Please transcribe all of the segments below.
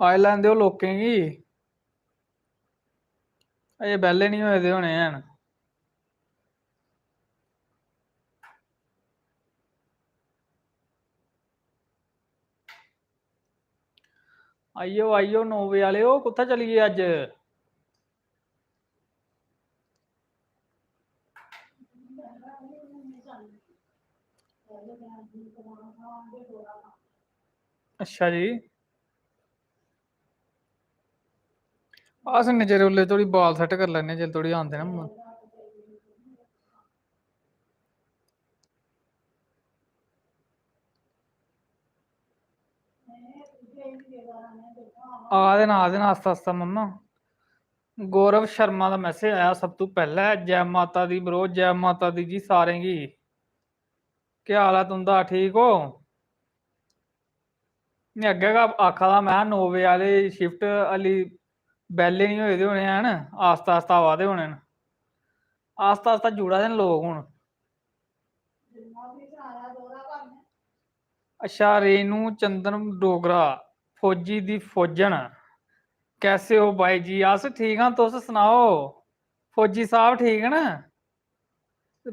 आए लैंदे हो लोकें गी अजे बेह्ले नहीं होए दे होने हैन। आइयो आइयो 9 बजे आले हो कुत्थै चली गए अज। अच्छा जी अस नजर उल्ले थोड़ी बाल सैट कर लैने जिसले थोड़ी आंदे ना। आ देना आस्ता आस्ता मम्मा। गौरव शर्मा का मैसेज आया सब तो पहले जय माता दी ब्रो जय माता दी जी सारें गी। क्या हाल है तुंदा ठीक हो। मैं अग्गे का आखा दा मैं 9 बजे आह्ली शिफ्ट हली बेह्ले नहीं होए दे होने हैन आस्ता आस्ता आवा दे होने न आस्ता आस्ता जुड़ा दे न लोग हून। अच्छा रेनू चंदन डोगरा फौजी दी फौजन कैसे हो भाई जी अस ठीक हाँ तुस सनाओ फौजी साहब ठीक न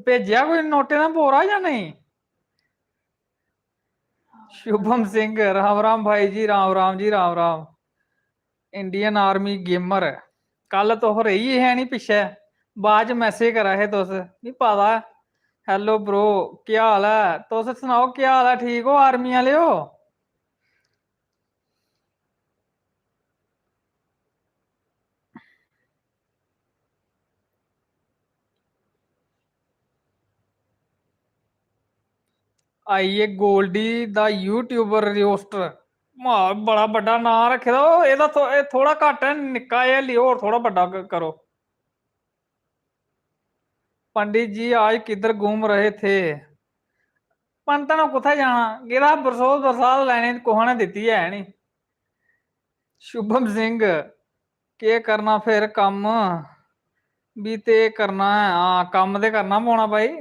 भेजेआ कोई नोटे दा बोरा या नहीं। शुभम सिंह राम राम भाई जी Ram Ram ji Ram Ram. Indian army gamer कल तुस रेही है नी पिच्छे बाद च मैसेज करा हे तुस मिगी पता हेलो ब्रो क्या हाल है तुस सनाओ क्या हाल है ठीक हो आर्मी आह्ले हो। आइए गोल्डी द यूट्यूबर रोस्टर बड़ा बड़ा नां रखे दा एह्दा थोड़ा घट्ट है निक्का जेहा लियो होर थोड़ा बड्डा करो। पंडित जी आज किधर घूम रहे थे पंत ने कुत्थै जाना गेदा बरसोत बरसात लैने कुसै ने दित्ती है नी। शुभम सिंह के करना फिर कम भी ते करना है हाँ कम ते करना पौना भाई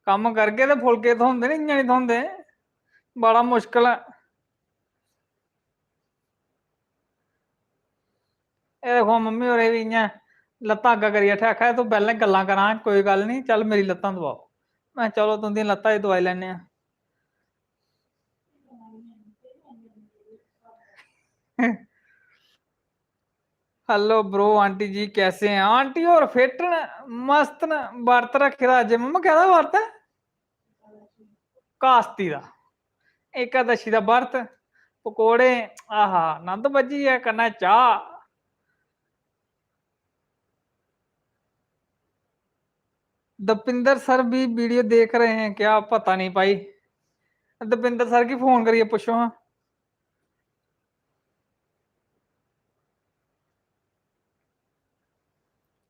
कम करगे ते फुलके थ्होंदे नी इ'यां नी थ्होंदे बड़ा मुश्कल है। एह् देखो मम्मी होरें बी इ'यां लत्तां अग्गा करियै आखेआ तूं पैह्लें गल्लां करां कोई गल्ल नी चल मेरी लत्तां दबाओ मैं चलो तुं'दियां लत्तां दी दवाई लैने आं। हेलो ब्रो आंटी जी कैसे हैं आंटी और फिट न मस्त न वर्त रखे दा अज्ज मम्मा कैह्दा वर्त है कास्ती दा एकादशी दा वर्त पकौड़े आहा नंद बज्जी गेआ कन्नै चाह्। दपिंदर सर भी वीडियो देख रहे हैं क्या पता नहीं भाई दपिंदर सर की फोन करिए पुछो हाँ।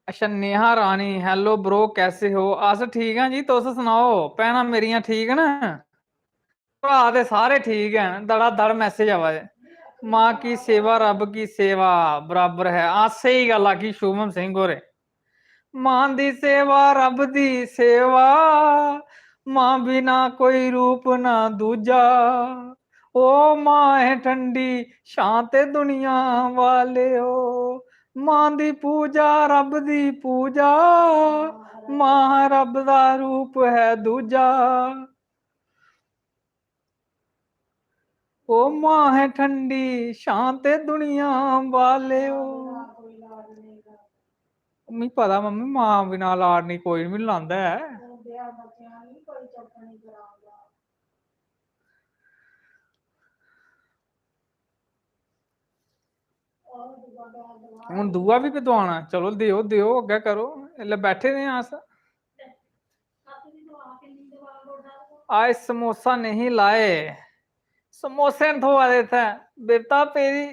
अच्छा नेहा रानी हेलो ब्रो कैसे हो अस ठीक हैं जी तुस सनाओ भैनां मेरियां ठीक न भ्रा ते सारे ठीक हैं दड़ा दड़ मैसेज आवा दे माँ की सेवा रब की सेवा बराबर है हाँ सही गल आखी शुभम सिंह होरें मां दी सेवा रब दी सेवा मां बिना कोई रूप ना दूजा ओ मां है ठंडी शांत दुनिया वाले ओ मां दी पूजा रब दी पूजा मां रब दा रूप है दूजा ओ मां है ठंडी शांत दुनिया वाले ओ मिगी पता मम्मी मां बिना लाड नी कोई बी लांदा है हून दूआ भी पदवाना चलो देओ देओ अग्गै करो इसलै बैठे दे अस आज समोसा नहीं लाए समोसे न थोआ दे इत्थै बेटा पेरी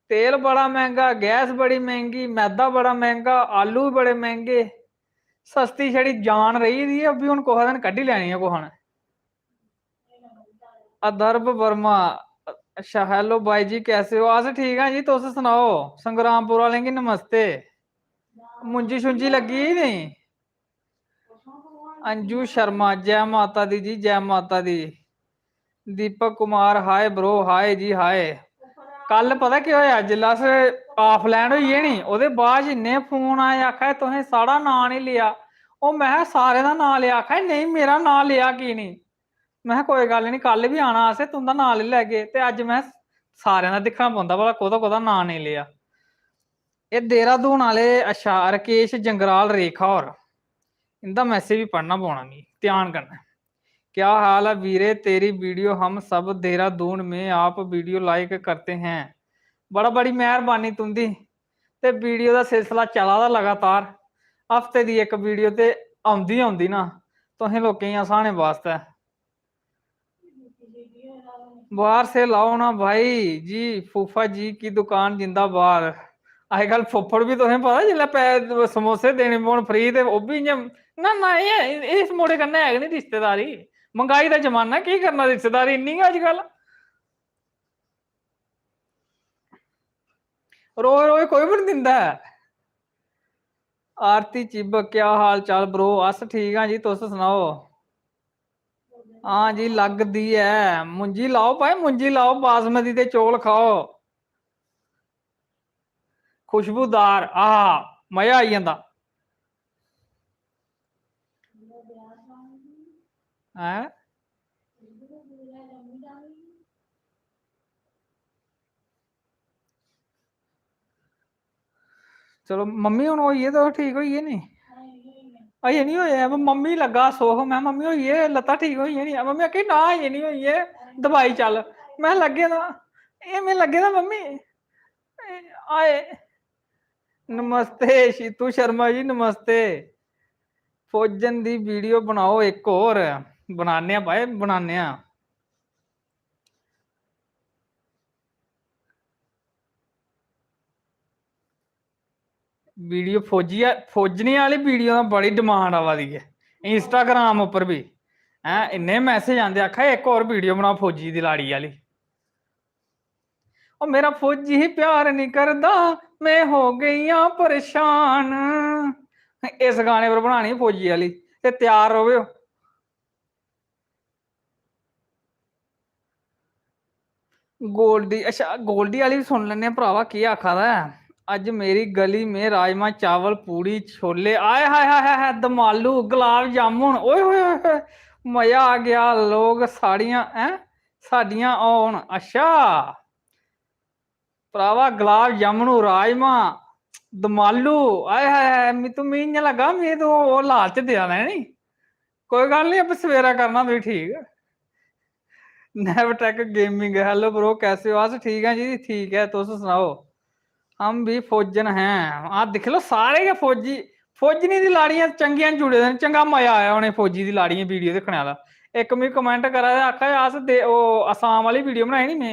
तेल बड़ा महंगा गैस बड़ी महंगी मैदा बड़ा महंगा आलू भी बड़े महंगे सस्ती छड़ी जान रही दी है भी हूँ कुसै दिन कड्ढी लैनी है कुसै ने अदर्भ वर्मा अच्छा हेलो भाई जी कैसे हो अस ठीक हैं जी तुस सनाओ संग्रामपुर वालें गी नमस्ते मुंजी शुंजी लगी नहीं अंजू शर्मा जय माता दी जी जय माता दी Deepak Kumar hi bro hi जी हाय कल पता की होया जिल्लै अस ऑफलाइन होइए नी ओह्दे बाद इन्ने फोन आए आखा तुसें साढ़ा नां नहीं लिया ओह् मैं सारें दा नां लिया आखा नहीं मेरा नां लिया की नहीं मैं कोई गल नहीं कल भी आना असें तुंदा नां लेई लैगे ते अज्ज मैं सारें दा दिक्खना पौंदा भला कोह्दा कोह्दा नां नहीं लिया एह् देहरादून आह्ले अच्छा राकेश जंगराल रेखा होर इनका मैसेज भी पढ़ना पौना मिगी ध्यान कन्नै क्या हाल है वीरे तेरी वीडियो हम सब देहरादून में आप वीडियो लाइक करते हैं बड़ा बड़ी मेहरबानी तुंदी ते वीडियो का सिलसिला चला दा लगातार हफ्ते की एक वीडियो ते आउंदी आउंदी ना तुसें लोकें गी हसाने वास्ते बाहर से लाओ ना भाई जी फूफा जी की दुकान जिंदाबाद अजकल फुफड़ भी तुसें पता जिसलै समोसे देने पौन फ्री ते ओह् बी इ'यां ना इस मुड़े कन्नै है गै नहीं रिश्तेदारी महंगाई का जमाना की करना रिश्तेदारी इन्नी गै अजकल रोज रोज कोई भी नहीं दिंदा है आरती चिब क्या हाल चाल ब्रो अस ठीक हाँ जी तुस सनाओ हाँ जी लगदी है मुंजी लाओ भाई मुंजी लाओ बासमती दे चौल खाओ खुशबूदार मजा आई जंदा है चलो मम्मी हूँ होइए तो ठीक होइए नी अजे नहीं होया मम्मी लगा सुख मैं मम्मी होइए लत्तां ठीक होई नहीं मम्मी आखी ना अजे नहीं होइए दवाई चल मैं लगे दा एह् मैं लगे दा मम्मी आए नमस्ते शीतू शर्मा जी नमस्ते फौजन दी वीडियो बनाओ एक और बनाने भाई बनाने वीडियो फौजनी वाली वीडियो दा बड़ी डिमांड आवा दी है इंस्टाग्राम उपर भी हैं इन्ने मैसेज आंदे आखा एक और वीडियो बनाओ फौजी दी लाड़ी वाली और मेरा फौजी ही प्यार नहीं करदा मैं हो गई हाँ परेशान इस गाने पर बनानी फौजी वाली ते तैयार रहो गोल्डी अच्छा गोल्डी वाली भी सुन लेने भरावा की आखा दा है अज मेरी गली में राजमा चावल पूड़ी छोले आए हाय हाय हाय दमालू गुलाब जामुन ओए होए मजा आ गया लोग साड़ियां हैं साड़ियां औन अच्छा भरावा गुलाब जामुन राजमा दमालू आए हाय तू मी इयां लगा मैं तो लालच देआ दा नी कोई गल नहीं अब सवेरा करना तुम ठीक नेवटेक गेमिंग हेलो ब्रो कैसे हो अस ठीक है जी ठीक है तुस सुनाओ हम भी फौजन हैं आ दिख लो सारे गै फौजी फौजनी दी लाड़ियां चंगियां जुड़े दे चंगा मजा आया उन्हें फौजी दी लाड़ियां वीडियो दिक्खने दा इक मिगी कमेंट करा दे आखा अस असाम वाली वीडियो बनाई नी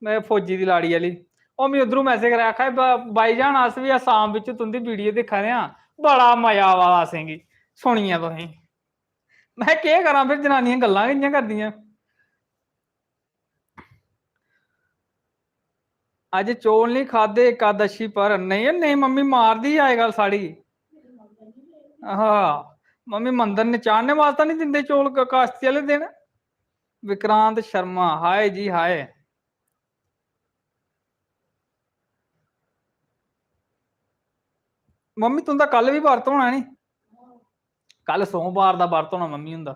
मैं फौजी दी लाड़ी वाली ओह् मैं उद्धरों मैसेज कराया आखा भाई जान अस भी असाम बिच तुंदी वीडियो दिक्खा दे बड़ा मजा आवा दा असेंगी सुनिए तुसें मैं केह् करां फिर जनानियां गल्लां गै इ'यां करदियां अज चौल नहीं खादे एकादशी पर नहीं नहीं मम्मी मार दी अजकल साड़ी हाँ मम्मी मंदिर ने चाढ़ने वास्ते नहीं दिंदे चौल कास्ती वाले दिन विक्रांत शर्मा हाय जी हाय मम्मी तुंदा कल भी बरत होना नी कल सोमवार का बरत होना मम्मी हुंदा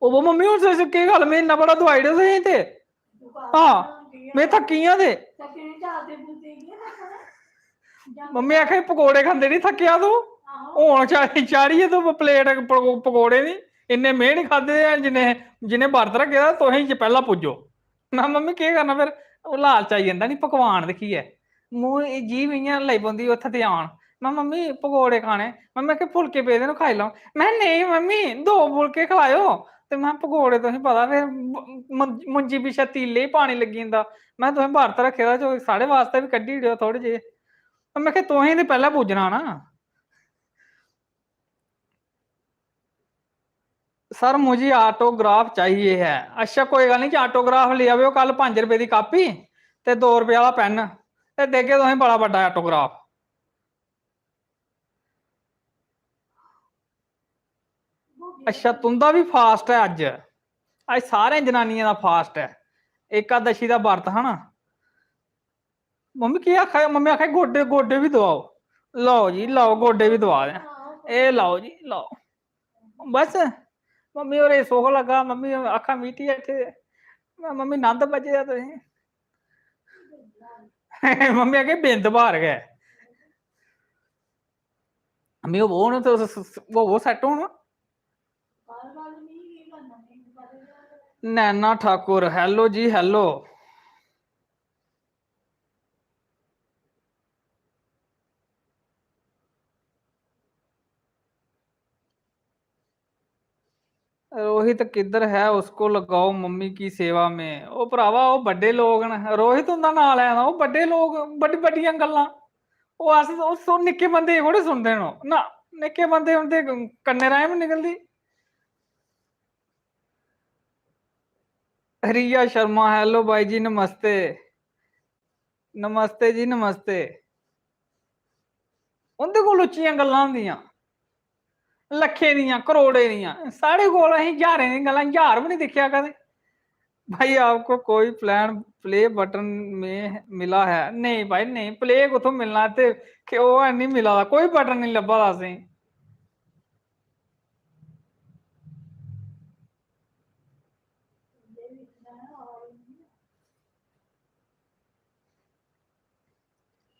ओह मम्मी हूं केह् गल मैं इन्ना बड़ा दवाई दे ते हाँ मैं थक्की आं ते मम्मी आखे पकौड़े खंदे नहीं थक्केआ तू हून चाढ़िए तू प्लेट पकौड़े दी इन्ने में नहीं खादे जिन्हें बरत रखे दा तुसें पहला पुज्जो मैं मम्मी केह् करना फिर ओह् लालच आई जंदा नी पकवान दिक्खियै मूंह जीभ इ'यां लगी पौंदी उत्थै ते आन मैं मम्मी पकौड़े खाने मम्मी आखे फुलके पेदे न खाई लैओ मैं नहीं मम्मी 2 फुलके खलाओ ते मैं पकौड़े तुसें पता फिर मुंजी पिच्छे तीले ही पानी लगी जंदा मैं तुसें बरत रखे दा साढ़े वास्ते भी कड्ढी ओड़ेओ थोड़े जेह् मैं आखेआ तुसें ते पैह्लें पुज्जना ना सर मुझे ऑटोग्राफ चाहिए है अच्छा कोई गल नहीं ऑटोग्राफ ले आओ कल 5 रुपए की कापी ते 2 रुपए वाला पेन ते देगे तुसें बड़ा बड्डा ऑटोग्राफ अच्छा तुंदा भी फास्ट है अज सारे जनानियां दा फास्ट है एकादशी का वर्त है ना। मम्मी की आखा, मम्मी आखा गोडे गोडे भी दवाओ। लो जी लो, गोडे भी दवा दें। ए लाओ जी लाओ बस। मम्मी और सुख लगा, मम्मी अखा मीठी इतने। मम्मी नंद बजे तुम। मम्मी आगे बिंद बाहर गए। मम्मी वो ना तो वो सेट हो ना। नैना ठाकुर हेलो जी हेलो। रोहित किधर है, उसको लगाओ मम्मी की सेवा में। ओ भरावा वो बड़े लोग न, रोहित उनका नाम लेना, वो बड़े लोग बड़ी बड़िया गल्लां। वो अस निक्के बंदे थोड़े सुनते न ना। निक्के बंदे उनके कन्ने राहें भी निकलदी। रिया शर्मा हेलो भाई जी नमस्ते। नमस्ते जी नमस्ते। उंदे कोल उच्चियां गल्लां होंदियां, लखे दियां करोड़े दियां। साढ़े कोल असीं ज्हारें दी गल्लां, ज्हार भी नहीं दिखिया कदे। भाई आपको कोई प्लान प्ले बटन में मिला है? नहीं भाई नहीं, प्ले कुथों मिलना ते कि ओह नहीं मिला दा, कोई बटन नहीं लब्भा दा असें।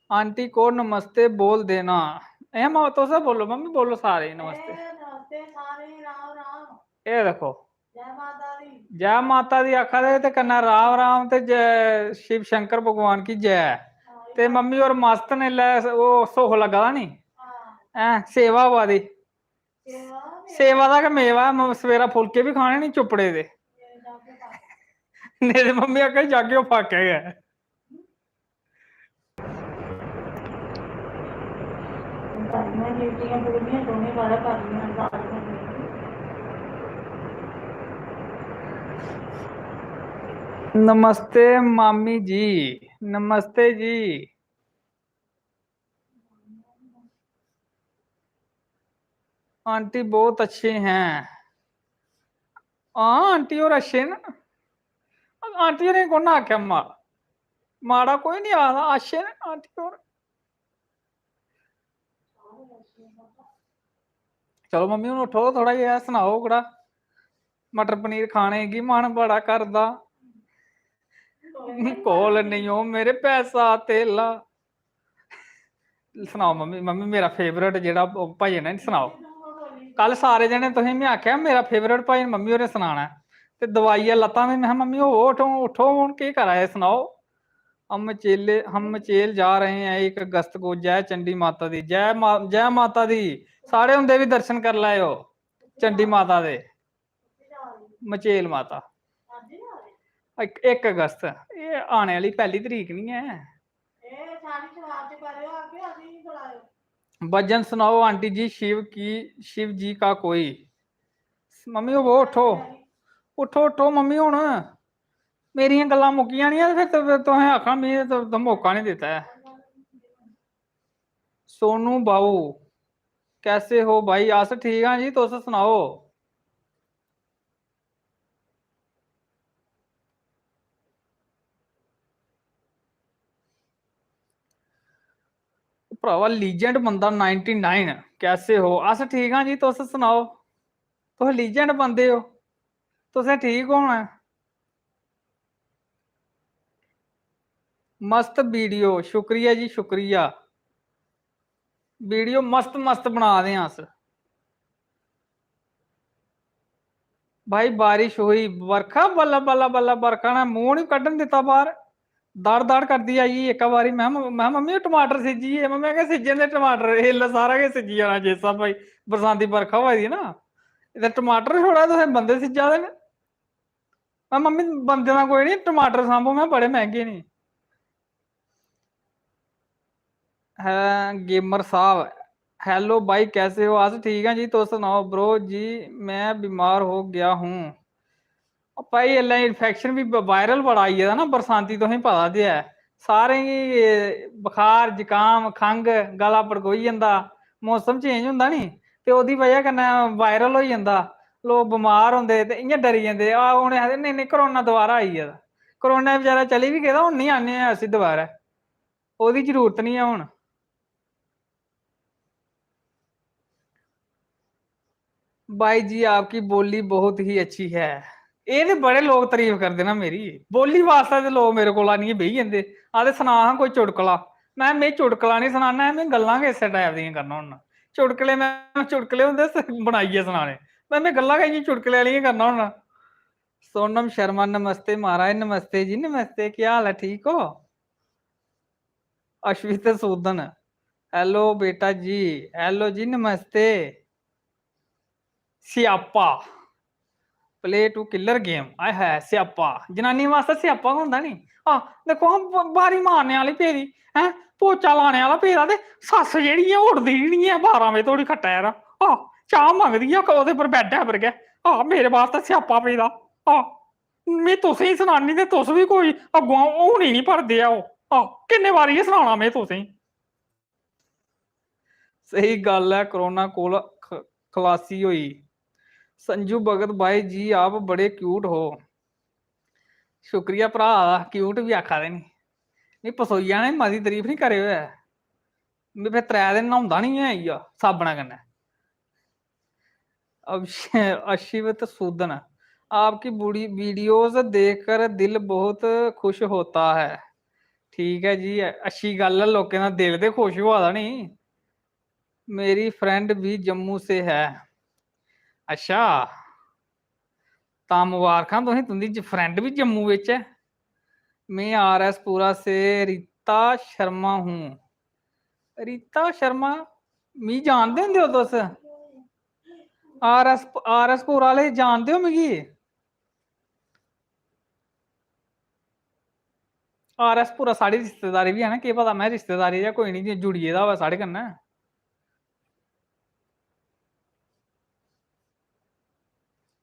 आंटी को नमस्ते बोल देना। ए मां तो सब बोलो, मम्मी बोलो सारे नमस्ते। ये देखो जय माता दी आखा दे ते कन्नै राम राम ते जय शिव शंकर भगवान की जय। ते मम्मी और मस्त ने लै वो सुख लगा दा नी है, सेवा होआ दी। सेवा दा के मेवा सवेरा फुलके भी खाने नी चुपड़े दे। नहीं मम्मी आखे जागे फाके गए। नमस्ते मामी जी नमस्ते जी। आंटी बहुत अच्छे हैं। हाँ आंटी और अच्छे न। आंटी ने कौन आख्या माड़ा कोई नहीं आखदा, अच्छे न आंटी और। चलो मम्मी हूँ उठो, थोड़ा जेहा सनाओ कड़ा मटर पनीर खाने की मन बड़ा करदा। कोल नहीं हो मेरे पैसा तेला। सनाओ मम्मी, मम्मी मेरा फेवरेट जेह्ड़ा भजन है सनाओ। कल सारे जने तुसें मैं आख्या मेरा फेवरेट भजन मम्मी होरें सनाना है, ते दवाइया लत्तां में मम्मी हो उठो उठो हूँ केह् करा दे सनाओ। हम मचेल जा रहे हैं 1 अगस्त को। जय चंडी माता दी जय माता दी। सारे हुंदे भी दर्शन कर लाओ चंडी माता दे। मचेल माता 1 अगस्त, ये आने वाली 1 तरीक नहीं है। भजन सुनाओ आंटी जी शिव जी का कोई। मम्मी वो उठो उठो उठो मम्मी हुण मेरियां गल्लां मुक्की जानियां फिर तुसें आखना मिगी तो मौका नहीं दिता है। सोनू बाऊ कैसे हो भाई? अस ठीक हाँ जी, तुस सुनाओ। भरावा लीजेंड बंदा 99 कैसे हो? अस ठीक हाँ जी, तुस सुनाओ। तुस लीजेंड बंदे हो, तुसें ठीक होना। मस्त वीडियो, शुक्रिया जी शुक्रिया। वीडियो मस्त मस्त बना दे अस। भाई बारिश हुई, बरखा बल्ला बल्ला बल्ला, बरखा ने मूंह नहीं कड्ढन दिता बाहर। दड़ दड़ करदी आई एक बारी। मैं मम्मी टमाटर सिज्जी गे। मम्मी क्या सिज्जे दे टमाटर, हिल सारा किश सिज्जी जाना जिस स्हाब भाई बरसांती बरखा होई दी ना। इधर टमाटर छोड़ा तुसें बंदे सिज्जा दे न। मैं मम्मी बंदे दा कोई नहीं, टमाटर सांभो मैं बड़े महंगे नहीं है। गेमर साहब हेलो भाई कैसे हो? अस ठीक है जी, तुस सुनाओ ब्रो जी। मैं बीमार हो गया हूँ भाई, एल्लै इन्फेक्शन भी वायरल बड़ा आई गेदा ना बरसांती, तुसेंगी पता ते है। सारें गी बुखार जुकाम खंघ गला पड़कोई जंदा, मौसम चेंज होंदा नी, ते ओह्दी वजह कन्नै वायरल होई जंदा। लोग बमार होंदे ते इ'यां डरी जंदे, उ'नें आखदे नहीं नहीं करोना दोबारा आई गेदा। करोना बेचारा चली भी गया, हुण नहीं आने असीं दोबारा, ओहदी जरूरत नहीं है हुण। भाई जी आपकी बोली बहुत ही अच्छी है। ये तो बड़े लोग तारीफ करते ना मेरी बोली वास्ते, तो लोग मेरे को आनिए बही जाते आते सुना हाँ कोई चुटकला। मैं चुटकला नहीं सुनाना, मैं गल्लां इस टाइप दी करना हुन्ना। चुटकले मैं चुटकले होंदे बनाइए सुनाने, मैं गल्लां कहीं चुटकले वाली करना हुन्ना। सोनम शर्मा नमस्ते महाराज, नमस्ते जी नमस्ते, क्या हाल है, ठीक हो? अश्वित सूदन हेलो बेटा जी, हेलो जी नमस्ते। स्यापा प्ले टू किलर गेम आय है स्यापा, जनानी वास्ते स्यापा होंदा नी। आ देखो हम बारी मारने वाली पेदी है, पोचा लाने वाला पेदा, ते सस जेहड़ी है उड़दी नहीं है 12 बजे धोड़ी खट्टा यार। आ चाह मंगदी है ओहदे पर बैडै पर गै, आ मेरे वास्ते स्यापा पेदा। आ मैं तुसें ही सनानी ते तुस भी कोई अग्गों होनी नहीं भरदे आओ। आ किन्ने बारी सनाना मैं तुसें। सही गल है, करोना कोल खलासी हुई। संजू भगत भाई जी आप बड़े क्यूट हो। शुक्रिया भरा, क्यूट भी आखा दे नहीं पसोई जाने, मती तारीफ नहीं करे है। मैं फिर 3 दिन नहाउंदा नहीं है इ'या साबना कन्नै। अशिवत सूदन आपकी बुरी वीडियोस देखकर दिल बहुत खुश होता है। ठीक है जी, अच्छी गल है, लोकें दा दिल ते खुश होआ दा नहीं। मेरी फ्रेंड भी जम्मू से है। अच्छा तां मुबारखां तुसें, तुंदी फ्रेंड भी जम्मू विच है। मैं RS पुरा से रीता शर्मा हूँ। रीता शर्मा मी जानदे होंदे हो तुस? RS पुरा आह्ले जानदे हो मिगी? RS पुरा साढ़ी रिश्तेदारी भी है ना, केह् पता मैं रिश्तेदारी जां कोई नहीं जुड़ी गेदा होवै साढ़े कन्नै।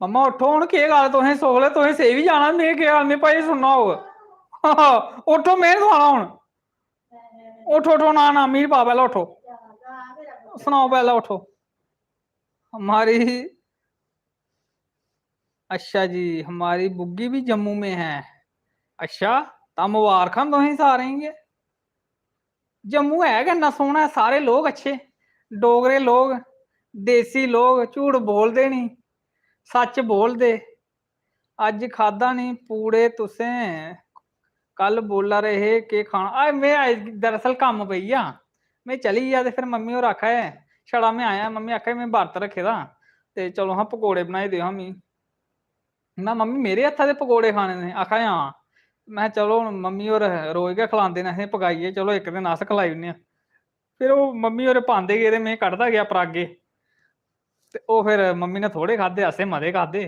मम्मा उठो हुण, केह् गल्ल तुसें सोखले तुसें सेई बी जाना, में केह् गल्ल में भाई सुनना होग। उठो में सनाना हुण, उठो उठो ना ना मीर पा पैह्लें उठो, सनाओ पैह्लें उठो। हमारी अच्छा जी, हमारी बुग्गी भी जम्मू में है। अच्छा तां मुबारखां तुसें सारें गी। जम्मू है किन्ना सोहना, सारे लोग अच्छे, डोगरे लोग, देसी लोग, झूठ बोलदे नहीं, सच बोलदे। अज खादा नहीं पूड़े तुसें, कल बोला रहे के खाना। मैं दरअसल कम्म पेई आ, मैं चली गया, फिर मम्मी होर आखा है छड़ा मैं आया, मम्मी आखा मैं बरत रखे दा, ते चलो हाँ पकौड़े बनाई देओ हाँ मी। ना मम्मी मेरे हत्था दे पकौड़े खाने ने? आखा हाँ। मैं चलो मम्मी होर रोज गै खलांदे ने असें पकाइयै, चलो इक दिन अस खलाई ओड़ने आं। फिर ओह् मम्मी होर पांदे गे ते में कड्ढदा गेआ परागे, ते ओह् फिर मम्मी ने थोड़े खाद्धे, असें मते खाद्धे।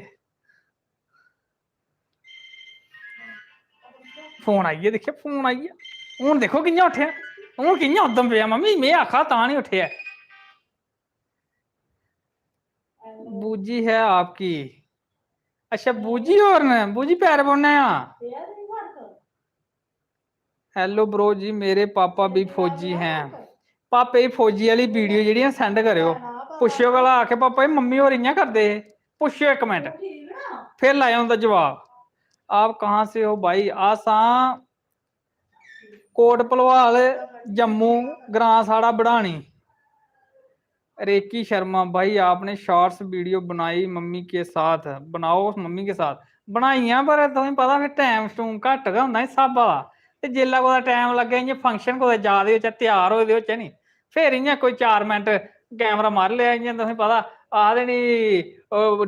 फोन आई गेआ, दिक्खेआ फोन आई गेआ, हून दिक्खो कि'यां उट्ठेआ, हून कि'यां उद्दम पेआ मम्मी, में आखा तां नहीं उट्ठेआ। बूजी है आपकी? अच्छा बूजी होर न, बूजी पैर पौने आ। हेलो ब्रो जी, मेरे पापा भी फौजी हैं। पापे गी फौजी वाली वीडियो जेह्ड़ियां सेंड करेओ, पुच्छेओ भला आखे पापा जी मम्मी होर इ'यां करदे हे, पुच्छेओ एक मिनट फिर लाया उं'दा जवाब। आप कहाँ से हो भाई? असां कोट भलवाल जम्मू, ग्रां साढ़ा बढ़ानी। रेकी शर्मा भाई आपने शॉर्ट्स वीडियो बनाई मम्मी के साथ, बनाओ मम्मी के साथ। बनाइयां पर तुसें पता फिर टाइम टूम घट्ट गै होंदा इस स्हाबा दा, ते जेल्लै कुदै टाइम लग्गे इ'यां फंक्शन कुदै जा दे होचै, त्यार होए दे होचै नी, फिर इ'यां कोई 4 मिंट कैमरा मारी लेआ, इ'यां तुसें पता आखदे नी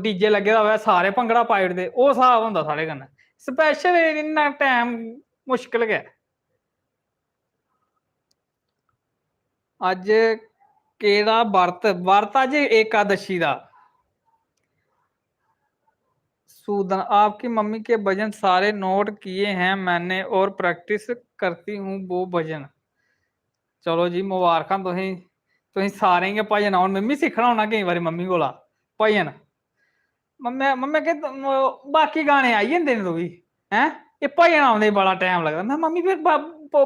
डीजे लग्गे दा होऐ सारे भंगड़ा पाई ओड़दे, ओह् स्हाब होंदा साढ़े कन्नै। स्पैशल इन्ना टाइम मुश्कल गै। अज्ज केह्ड़ा बर्त अज्ज एकादशी दा। सूदन आपकी मम्मी के भजन सारे नोट किए हैं मैंने और प्रैक्टिस करती हूँ वो भजन। चलो जी मुबारखां तुसें सारें गै भजन औन, में बी सिक्खना होना केईं बारी मम्मी कोला भजन। मम्मी के बाकी गाने आई जंदे न तुगी हैं, एह् भजन औंदे बड़ा टाइम लगदा। मैं मम्मी फिर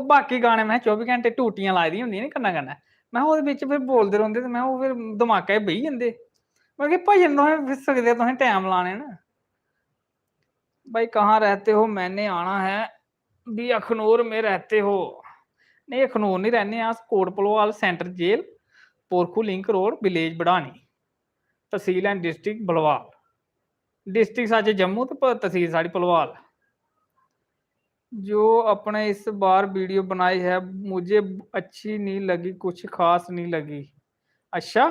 बाकी गाने में 24 घैंटे टूटियां लाई दियां होंदियां नी कन्नै कन्नै, मैं ओह्दे बिच फिर बोलदे रौंह्दे, ते मैं ओह् फिर दमाकै च बेही जंदे। मतलब कि भजन तुसें सिखदे तुसें टाइम लाने न। भाई कहाँ रहते हो, मैंने आना है भी अखनूर में रहते हो। नहीं अखनूर नहीं रहने अस, Kot Bhalwal centre jail, Porkhu link road, village Badhani, तहसील एंड डिस्ट्रिक्ट भलवाल, डिस्ट्रिक्ट साढ़े जम्मू तो तहसील साड़ी भलवाल। जो अपने इस बार वीडियो बनाई है मुझे अच्छी नहीं लगी, कुछ खास नहीं लगी। अच्छा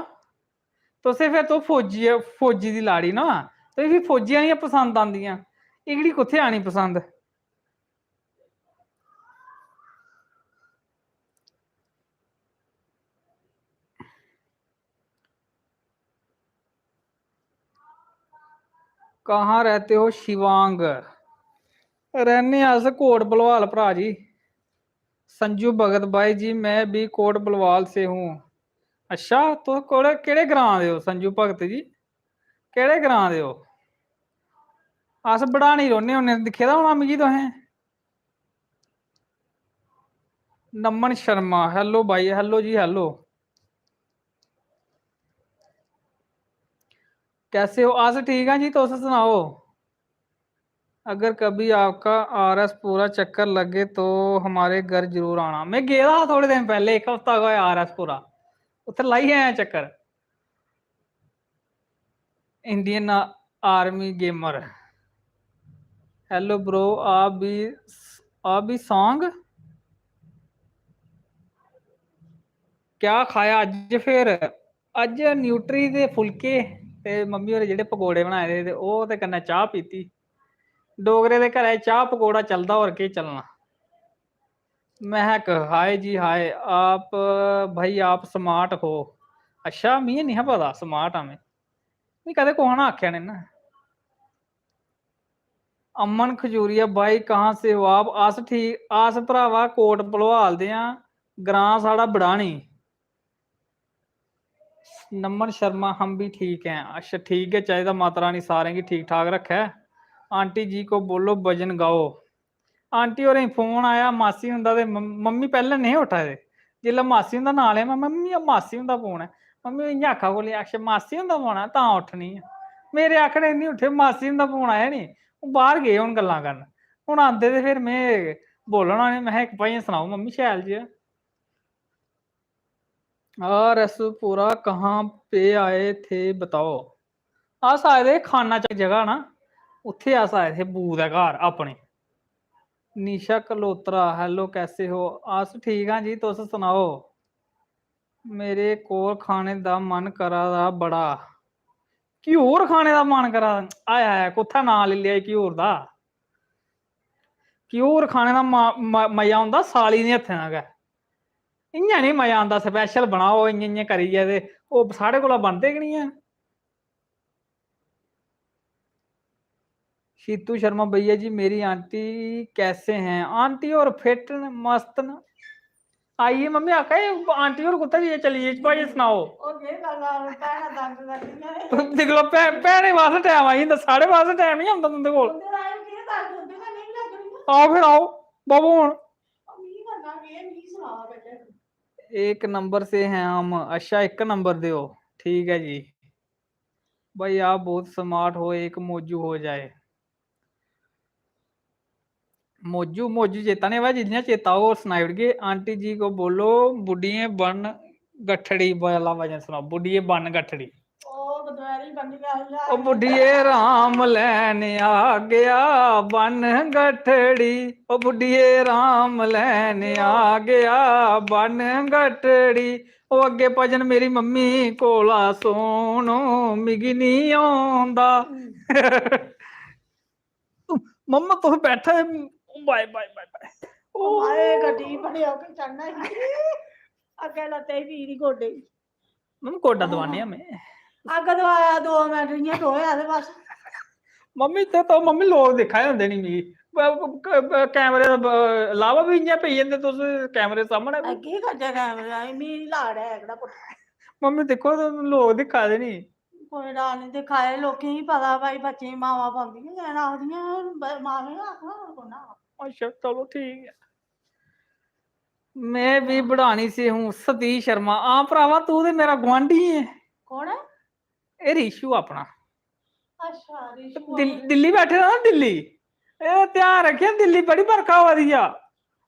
तो फिर तो फौजी है, फौजी दी लाड़ी ना, तो ये फौजियां नहीं पसंद आंदियां, एगड़ी कुत्थे आनी पसंद। कहाँ रहते हो शिवांग, रहने अस कोट भलवाल भरा जी। संजू भगत भाई जी मैं भी कोट भलवाल से हूँ। अच्छा तो केड़े ग्रां दे हो संजू भगत जी, केड़े ग्रां दे हो? अस बढ़ानी रौह्ने होन्ने, दिक्खे दा होना मिगी तुसें। नमन शर्मा हेलो भाई, हेलो जी हेलो, कैसे हो? अस ठीक हैं जी, तुस सनाओ। अगर कभी आपका आरएस पूरा चक्कर लगे तो हमारे घर जरूर आना। मैं गया था थोड़े दिन पहले, एक हफ्ता हुआ आरएस पूरा, उत्थे लाई आया चक्कर। Indian army gamer hello bro, आप भी सॉन्ग क्या खाया अज फिर? अज न्यूट्री दे फुलके ते मम्मी होरें जेह्ड़े पकौड़े बनाए दे ते ओह् ते कन्नै चाह् पीती। डोगरे दे घरै चाह् पकौड़ा चलदा, होर केह् चलना। महक हाय जी हाय, आप भाई आप स्मार्ट हो। अच्छा मिगी नहीं पता स्मार्ट हाँ मैं कदें कुसै ने आख्या नहीं ना। अमन खजूरिया भाई कहाँ से हो आप? अस ठीक, अस भरावा कोट भलवाल दे आं, ग्रां साढ़ा बड़ानी। नमन शर्मा हम भी ठीक हैं। अच्छा ठीक है चाहिए, माता रानी सारें की ठीक ठाक रखे। आंटी जी को बोलो भजन गाओ। आंटी होरें फोन आया मासी हुंदा ते मम्मी पैह्लें नहीं उठा दे, जिसलै मासी हुंदा नां लेआ मम्मी मासी हुंदा फोन है, मम्मी इ'यां आखा खोली अच्छा मासी हुंदा फोन है तां उट्ठनी आ। मेरे आखने नहीं उठे, मासी हुंदा फोन आया नी, ओह् बाहर गे हुन गल्लां करन, हुन आंदे ते फिर में बोलना नी, महैं इक भाइयां सनाओ मम्मी शैल जेहा। रसूलपुरा कहाँ पे आए थे बताओ? अस आए थे खाना च जगह ना, उत्थे अस आए थे बू दे घर अपने। निशा कलोत्रा हेलो कैसे हो? अस ठीक हाँ जी, तुस सनाओ। मेरे कोल खाने दा मन करा दा बड़ा। घ्यूर खाने दा मन करा दा? आय हाय कुत्थै नां लेई लेआ घ्यूर दा। घ्यूर खाने दा मजा औंदा साली दे हत्थें दा गै, इ'यां नी मजा आंदा स्पैशल बनाओ इ'यां इ'यां करियै ते ओह् साढ़े कोला बनदे गै नी हैन। शीतू शर्मा भैया जी मेरी आंटी कैसे हैं? आंटी और फिट न, मस्त न। आइए मम्मी आखा आंटी और कुत्थै जाइए चलिए भाई सनाओ। दिक्ख लो भैनें वास्ते टैम आई जंदा, साढ़े वास्ते टैम नहीं आंदा तुंदे कोल। आओ फिर आओ बाबू हुन। एक नंबर से हैं हम। अच्छा एक नंबर दे हो, ठीक है जी। भाई आप बहुत स्मार्ट हो, एक मौजू हो जाए। मौजू मौजू चेता नहीं आवा, जियां चेता हो सनाई ओड़गे। आंटी जी को बोलो बुढ़िए बन गठड़ी वाला भजन सुनाओ, बुढ़िए बन गठड़ी। ओ बुढ़िए राम लैने आ गया बन गठड़ी, ओ बुढ़िए राम लैने आ गया बन गठड़ी। ओ अगे भजन मेरी मम्मी कोला सोनो मिगी नहीं आंदा। मम्मा तुस बैठे, बाय बाय बाय बाय। आए गड्डी बड़े होके चढ़ना ही अगे लत्ते पीड़ गोडे। मम्मी कोडा दवाने हमें अग्ग दवाया 2 मिंट इ'यां धोया ते बस। मम्मी तो मम्मी लोग दिक्खा दे होंदे नी मिगी, कैमरे दा अलावा भी इ'यां पेई जंदे तुस कैमरे सामने भी। केह् करचै कैमरे मिगी लाड़ है एह्कड़ा पुट्ठा। मम्मी दिक्खो लोग दिक्खा दे नी। कोई डर नी दिखाए, लोकें गी पता भाई बच्चें गी मावां पांदियां गै न, आखदियां मावें गै आखना होर कुन्नै आखना। अच्छा चलो ठीक है। मैं भी बढ़ानी से हूँ सतीश शर्मा। हाँ भरावा तू ते मेरा गुआंढी है। कौन है? ए रिशु अपना, अच्छा रिशु दिल्ली बैठे दा ना दिल्ली। ਇਹ ਧਿਆਨ ਰੱਖਿਆ ਦਿੱਲੀ ਬੜੀ ਬਰਖਾ ਹੋ ਰਹੀ ਆ।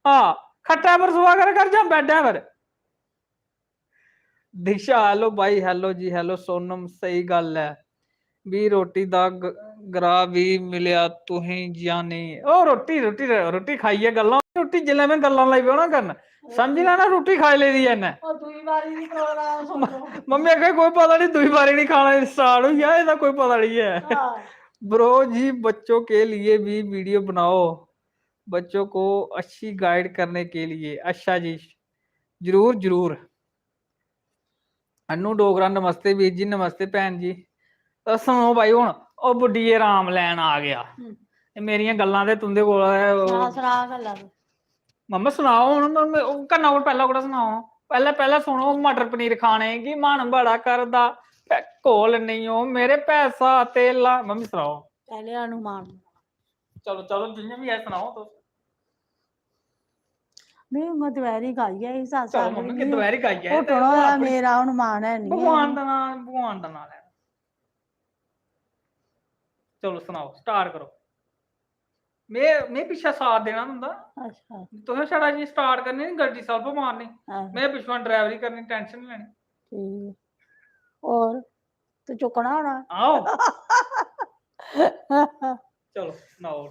ਹਾਂ ਖੱਟਾ ਪਰ ਸੁਆ ਕਰ ਜਾ ਬੈਠਾ ਪਰ। ਦਿਸ਼ਾ ਹੈਲੋ ਬਾਈ, ਹੈਲੋ ਜੀ, ਹੈਲੋ ਸੋਨਮ। ਸਹੀ ਗੱਲ ਹੈ ਵੀ ਰੋਟੀ ਦਾ ਗਰਾ ਵੀ ਮਿਲਿਆ ਤੁਸੀਂ ਜਾਂ ਨਹੀਂ। ਉਹ ਰੋਟੀ ਰੋਟੀ ਰੋਟੀ ਖਾਈਏ ਗੱਲਾਂ ਰੋਟੀ ਜਿਲੇ ਮੈਂ ਗੱਲਾਂ ਲਾਈ ਨਾ ਕਰਨ ਸਮਝ ਲੈਣਾ ਰੋਟੀ ਖਾ ਲਈ ਇਹਨੇ। मम्मी आखे कोई पता नहीं दुई बारी नहीं खाना स्टार्ट हो गया इसका कोई पता नहीं है। ब्रो जी बच्चों के लिए भी वीडियो बनाओ, बच्चों को अच्छी गाइड करने के लिए। अच्छा जी जरूर जरूर। अनु डोगरा नमस्ते वीर जी, नमस्ते भैन जी। सुनो भाई हुण ओ बुड्ढीए राम लैन आ गया मेरियां गल्लां ते तुंदे कोल मम्मा सुनाओ हुण कन्ना कोल पहला कोड़ा सुनाओ। पहले पहले सुनो मटर पनीर खाने की मन बड़ा करदा कोल नहीं हो मेरे पैसा तेला। मम्मी सुनाओ पहले हनुमान। चलो चलो जिन्ने भी है सुनाओ तो। मैं दोपहरी खाई है इस चलो मम्मी कि दोपहरी खाई है उठना है मेरा हनुमान है नहीं भगवान दा नाम है। चलो सुनाओ स्टार्ट करो। मैं पिछे साथ देना हुंदा। अच्छा तुसें छड़ा जी स्टार्ट करनी गड्डी सल्फ मारनी मैं पिछुआं ड्राइवरी करनी टेंशन नहीं लेनी। ठीक और तो चुकना होना आओ। चलो सुनाओ।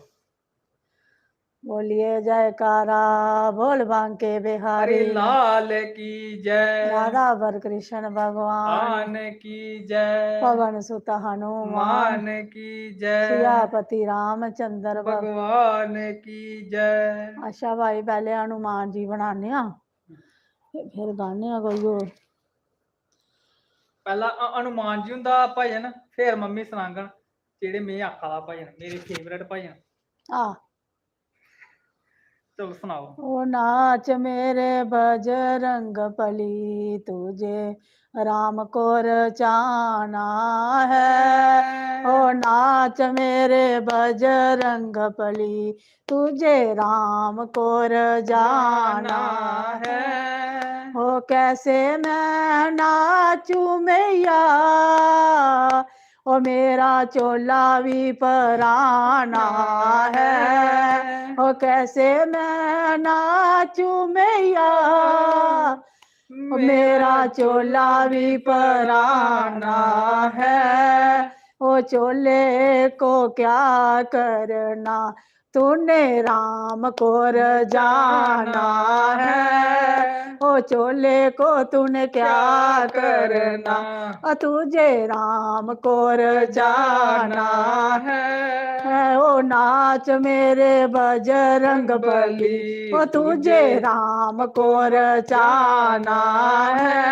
बोलिए जयकारा बोल बांके बिहारी लाल की जय, राधा वर कृष्ण भगवान की जय, पवन सुत हनुमान की जय, सियापति रामचंद्र भगवान की जय। अच्छा भाई पहले हनुमान जी बनाने फिर गाने कोई और। पहला हनुमान जी हुंदा भजन फिर मम्मी सनांगन जेह्ड़े मैं आखा दा भजन मेरे फेवरेट भजन। चलो सुनाओ। ओ नाच मेरे बजरंग बली तुझे राम को रचाना है। ओ नाच मेरे बजरंग बली तुझे राम को रजाना है। ओ कैसे मैं नाचू मैया ओ मेरा चोला भी पराना है। ओ कैसे मैं नाचू मैया मेरा चोला भी पराना है। ओ चोले को क्या करना तूने राम को रजाना है। ओ चोले को तूने क्या करना तुझे राम को रजाना है। ओ नाच मेरे बजरंग बली ओ तुझे राम को रचाना है।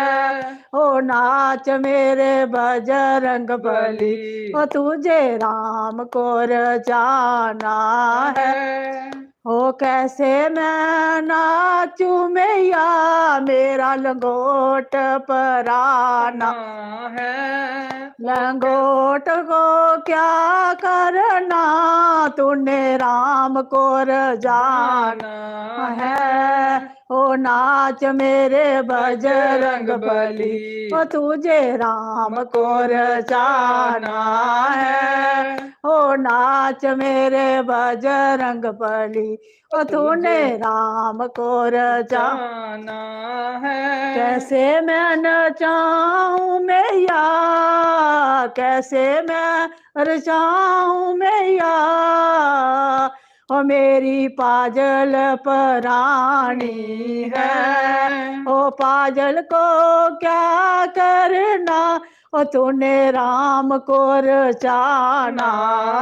ओ नाच मेरे बजरंग बली ओ तुझे राम को रचाना है। ओ कैसे मैं नाचू मैया मेरा लंगोट पराना है। लंगोट को क्या करना तूने राम को रजाना है। ओ नाच मेरे बजरंग बली ओ तुझे राम को रचाना है। ओ नाच मेरे बजरंग बली ओ तूने राम को रचाना है। कैसे मैं नचाऊं मैया कैसे मैं रचाऊं मैया ओ मेरी पाजल परानी है। ओ पाजल को क्या करना ओ तूने राम को रचाना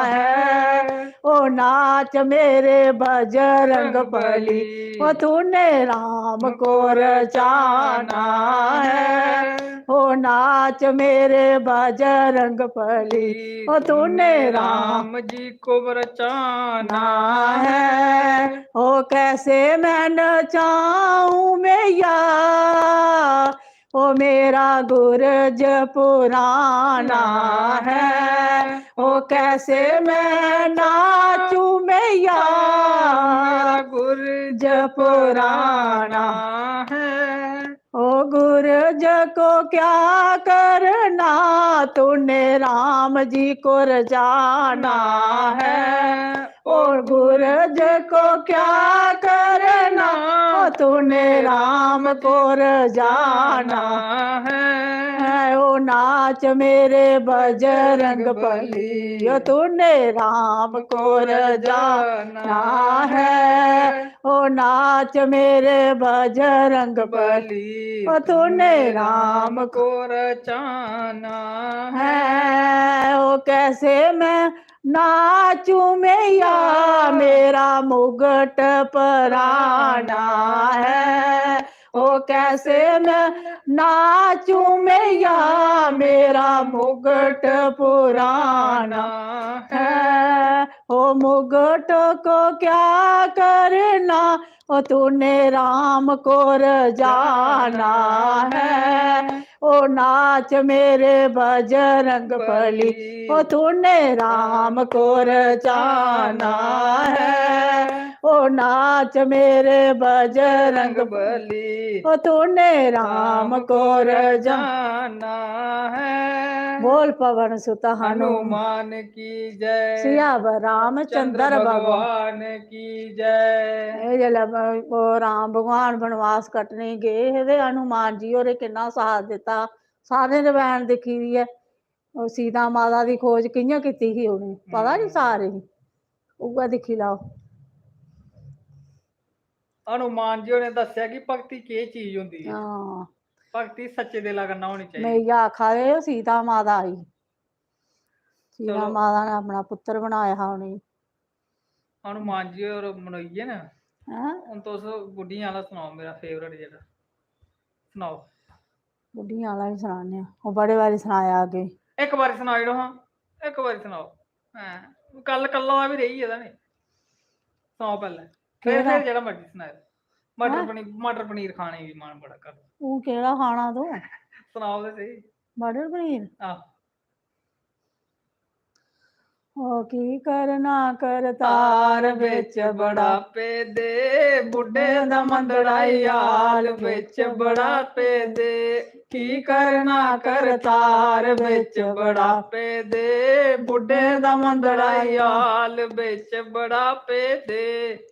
है। ओ नाच मेरे बजरंग बली ओ तूने राम को रचाना है। ओ नाच मेरे बजरंग बली ओ तूने राम जी को रचाना है। ओ कैसे मैं नचाऊं मैया ओ मेरा गुरज पुराना है। ओ कैसे मैं नाचू मैया मेरा गुरज पुराना है। ओ गुरज को क्या करना तूने राम जी को रजाना है। और गुरज को क्या करना, तूने राम को जाना है। ओ नाच मेरे बजरंग बली, ओ तूने राम को जाना है। ओ नाच मेरे बजरंग बली, ओ तूने राम को रचाना है। ओ कैसे मैं नाचू मैया, मेरा मुगट पराना है। ओ कैसे मैं नाचू मैया, मेरा मुगट पुराना है। ओ मुगट को क्या करना, ओ तूने राम को जाना है। ओ नाच मेरे बजरंग बली, ओ तूने राम को जाना है। ओ नाच मेरे बजरंग बली, ओ तूने राम को जाना है। बोल पवन सुत हनुमान की जय, सियावर रामचंद्र भगवान की जय। जल्ले वो राम भगवान बनवास कटने गए वे, हनुमान जी होरें किन्ना साथ दिता। सारे रवैन दिखी दी है। ਉਹ सीता माता की खोज कि'यां कीती ही उ'नें, पता नी सारे उ'ऐ दिक्खी लैओ। हनुमान जी होरें दस्सेआ कि भगती केह् चीज होंदी है। हाँ भगती सच्चे दिला कन्नै होनी मैं चाहिदी। इ'यै आखा दे सीता माता आई, सीता चलो माता ने अपना पुत्तर बनाया हा उ'नेंगी। हनुमान जी होर मनोइये न। हैं हून तुस बुड्ढियां आह्ला सनाओ, मेरा फेवरेट जेह्ड़ा सनाओ। बुड्ढियां आह्ला बी सनाने आं, ओह् बड़े बारी सनाया अग्गे। इक बारी सनाई ओड़ो हां, इक बारी सनाओ। हैं कल कल्ला दा बी रेही गेदा नी, सनाओ पैह्लें। फिर जेह्ड़ा मर्जी सनाओ। मटर पनीर खाने गी मन बड़ा करदा। तूं केह्ड़ा खाना तूं? सनाओ ते स्हेई। मटर पनीर। आह ओ की करना तार करतार बिच बिच बड़ा पे दे, बुड्ढे दा मंदड़ाई आल बिच बड़ा पे दे। की करना करतार बिच बड़ा पे दे, बुड्ढे दा मंदड़ाई आल बिच बड़ा पे दे।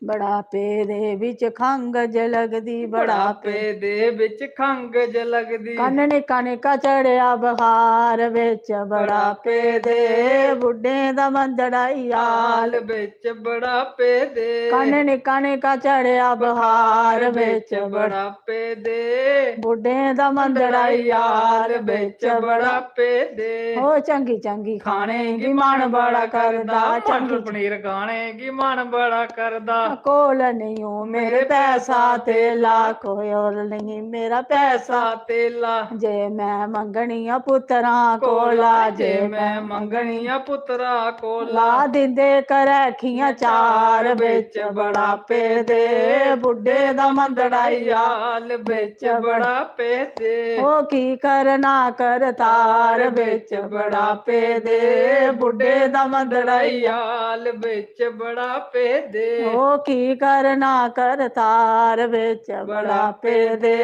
बड़ा पे दे बिच खंग ज लगदी, बड़ा पे दे बिच खंग ज लगदी। कन्न निक्का निक्का चढ़िया बहार बिच बड़ा पे दे, बुड्ढे दा मंदड़ाई आल बिच बड़ा पे दे। कन्न निक्का निक्का चढ़िया बहार बिच बड़ा पे दे, बुड्ढे दा मंदड़ाई आल बिच बड़ा पे दे। हो चंगी चंगी खाने गी मन बड़ा करदा, मटर पनीर खाने गी मन बड़ा करदा। कोल नहीं हो मेरे पैसा तेला, कोई और नहीं मेरा पैसा तेला। जे मैं मंगनिया पुत्तरा कोला, जे मैं मंगनिया पुत्तरा कोला। ला दिंदे करैखियां चार बिच बड़ा पे दे, बुड्ढे दा मंदड़ाई आल बिच बड़ा पे दे। ओ की करना करतार बिच बड़ा पे दे, बुड्ढे दा मंदड़ाई आल बिच बड़ा पे दे। ओ की करना करतार बिच बड़ा पे दे,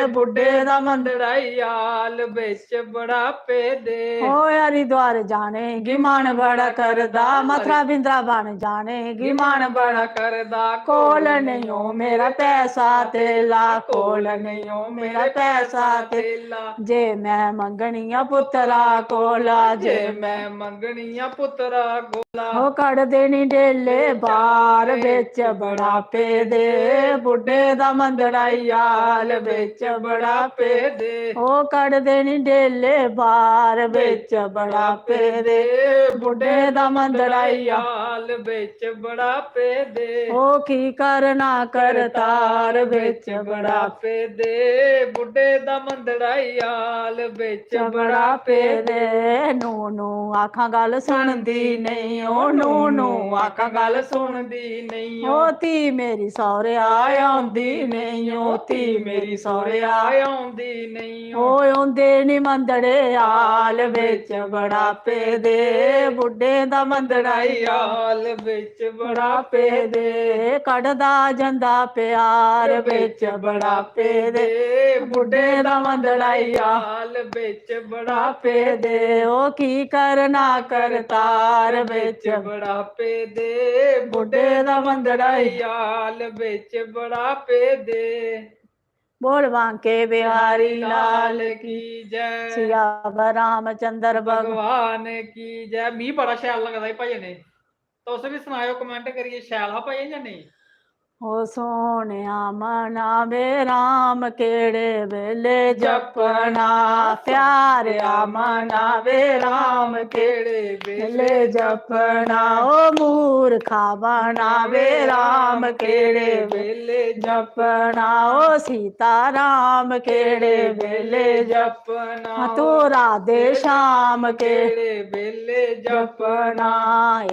बुड्ढे दा मंदड़ाई आल बिच बड़ा पे दे। ओ हरिद्वार जाने गी मन बड़ा करदा, मथुरा वृंदावन जाने गी मन बड़ा करदा। कोल नहीं हो मेरा पैसा तेला, कोल नहीं हो मेरा पैसा तेला, जे मैं मंगनिया पुत्तरा कोला, जे मैं मंगनिया पुत्तरा कोला। हो कड़ देनी डेले बार बिच बड़ा पे दे, बुड्ढे दा मंदड़ाई आल बिच बड़ा पे दे। हो कड़ देनी डेले बार बिच बड़ा पे दे, बुड्ढे दा मंदड़ाई आल बिच बड़ा पे दे। हो की करना करतार बिच बड़ा पे दे, बुड्ढे दा मंदड़ाई आल बिच बड़ा पे दे। नू आखां गल सुनदी नहीं, ओ नू आखां गल सुनदी नहीं। ओ धी मेरी सौरे आंदी नहीं, ओ धी मेरी सौरे आंदी नहीं। ओ औंदे नी मंदड़े आल बिच बड़ा पे दे, बुड्ढे दा मंदड़ाई आल बिच बड़ा पे दे, कढ़दा जंदा प्यार बिच बड़ा पे दे, बुड्ढे दा मंदड़ा ਮੰਦੜਾਈਆਲ ਵਿੱਚ ਬੁਢਾਪੇ ਦੇ ਉਹ ਕੀ ਕਰਨਾ ਕਰਤਾਰ ਵਿੱਚ ਬੁਢਾਪੇ ਦੇ ਬੁੱਢੇ ਦਾ ਮੰਦੜਾਈਆਲ ਵਿੱਚ ਬੁਢਾਪੇ ਦੇ ਬੋਲ ਬਾਂਕੇ ਬਿਹਾਰੀ ਲਾਲ ਲਾਲ ਕੀ ਜੈ ਸਿਆਵਰ ਰਾਮਚੰਦਰ ਭਗਵਾਨ ਭਗਵਾਨ ਕੀ ਜੈ। ਮੀਂਹ ਬੜਾ ਸ਼ੈਲ ਲੱਗਦਾ ਹੈ ਭਾਈ ਨੇ। ਤੁਸੀਂ ਵੀ ਸੁਣਾਇਓ, ਕਮੈਂਟ ਕਰੀਏ ਸ਼ੈਲ ਹਾਂ ਭਾਈ ਜਾਂ ਨਹੀਂ। ਹੋ ਸੋਹਣਿਆ ਮਨਾ ਵੇ ਰਾਮ ਕਿਹੜੇ ਵੇਲੇ ਜਪਣਾ ਪਿਆਰਿਆ ਮਨਾ ਵੇ ਰਾਮ ਕਿਹੜੇ ਵੇਲੇ ਜਪਣਾ ਓ ਮੂਰਖਾ ਬਣਾ ਵੇ ਰਾਮ ਕਿਹੜੇ ਵੇਲੇ ਜਪਣਾ ਓ ਸੀਤਾ ਰਾਮ ਕਿਹੜੇ ਵੇਲੇ ਜਪਣਾ ਤੂੰ ਰਾਧੇ ਸ਼ਾਮ ਕਿਹੜੇ ਵੇਲੇ ਜਪਣਾ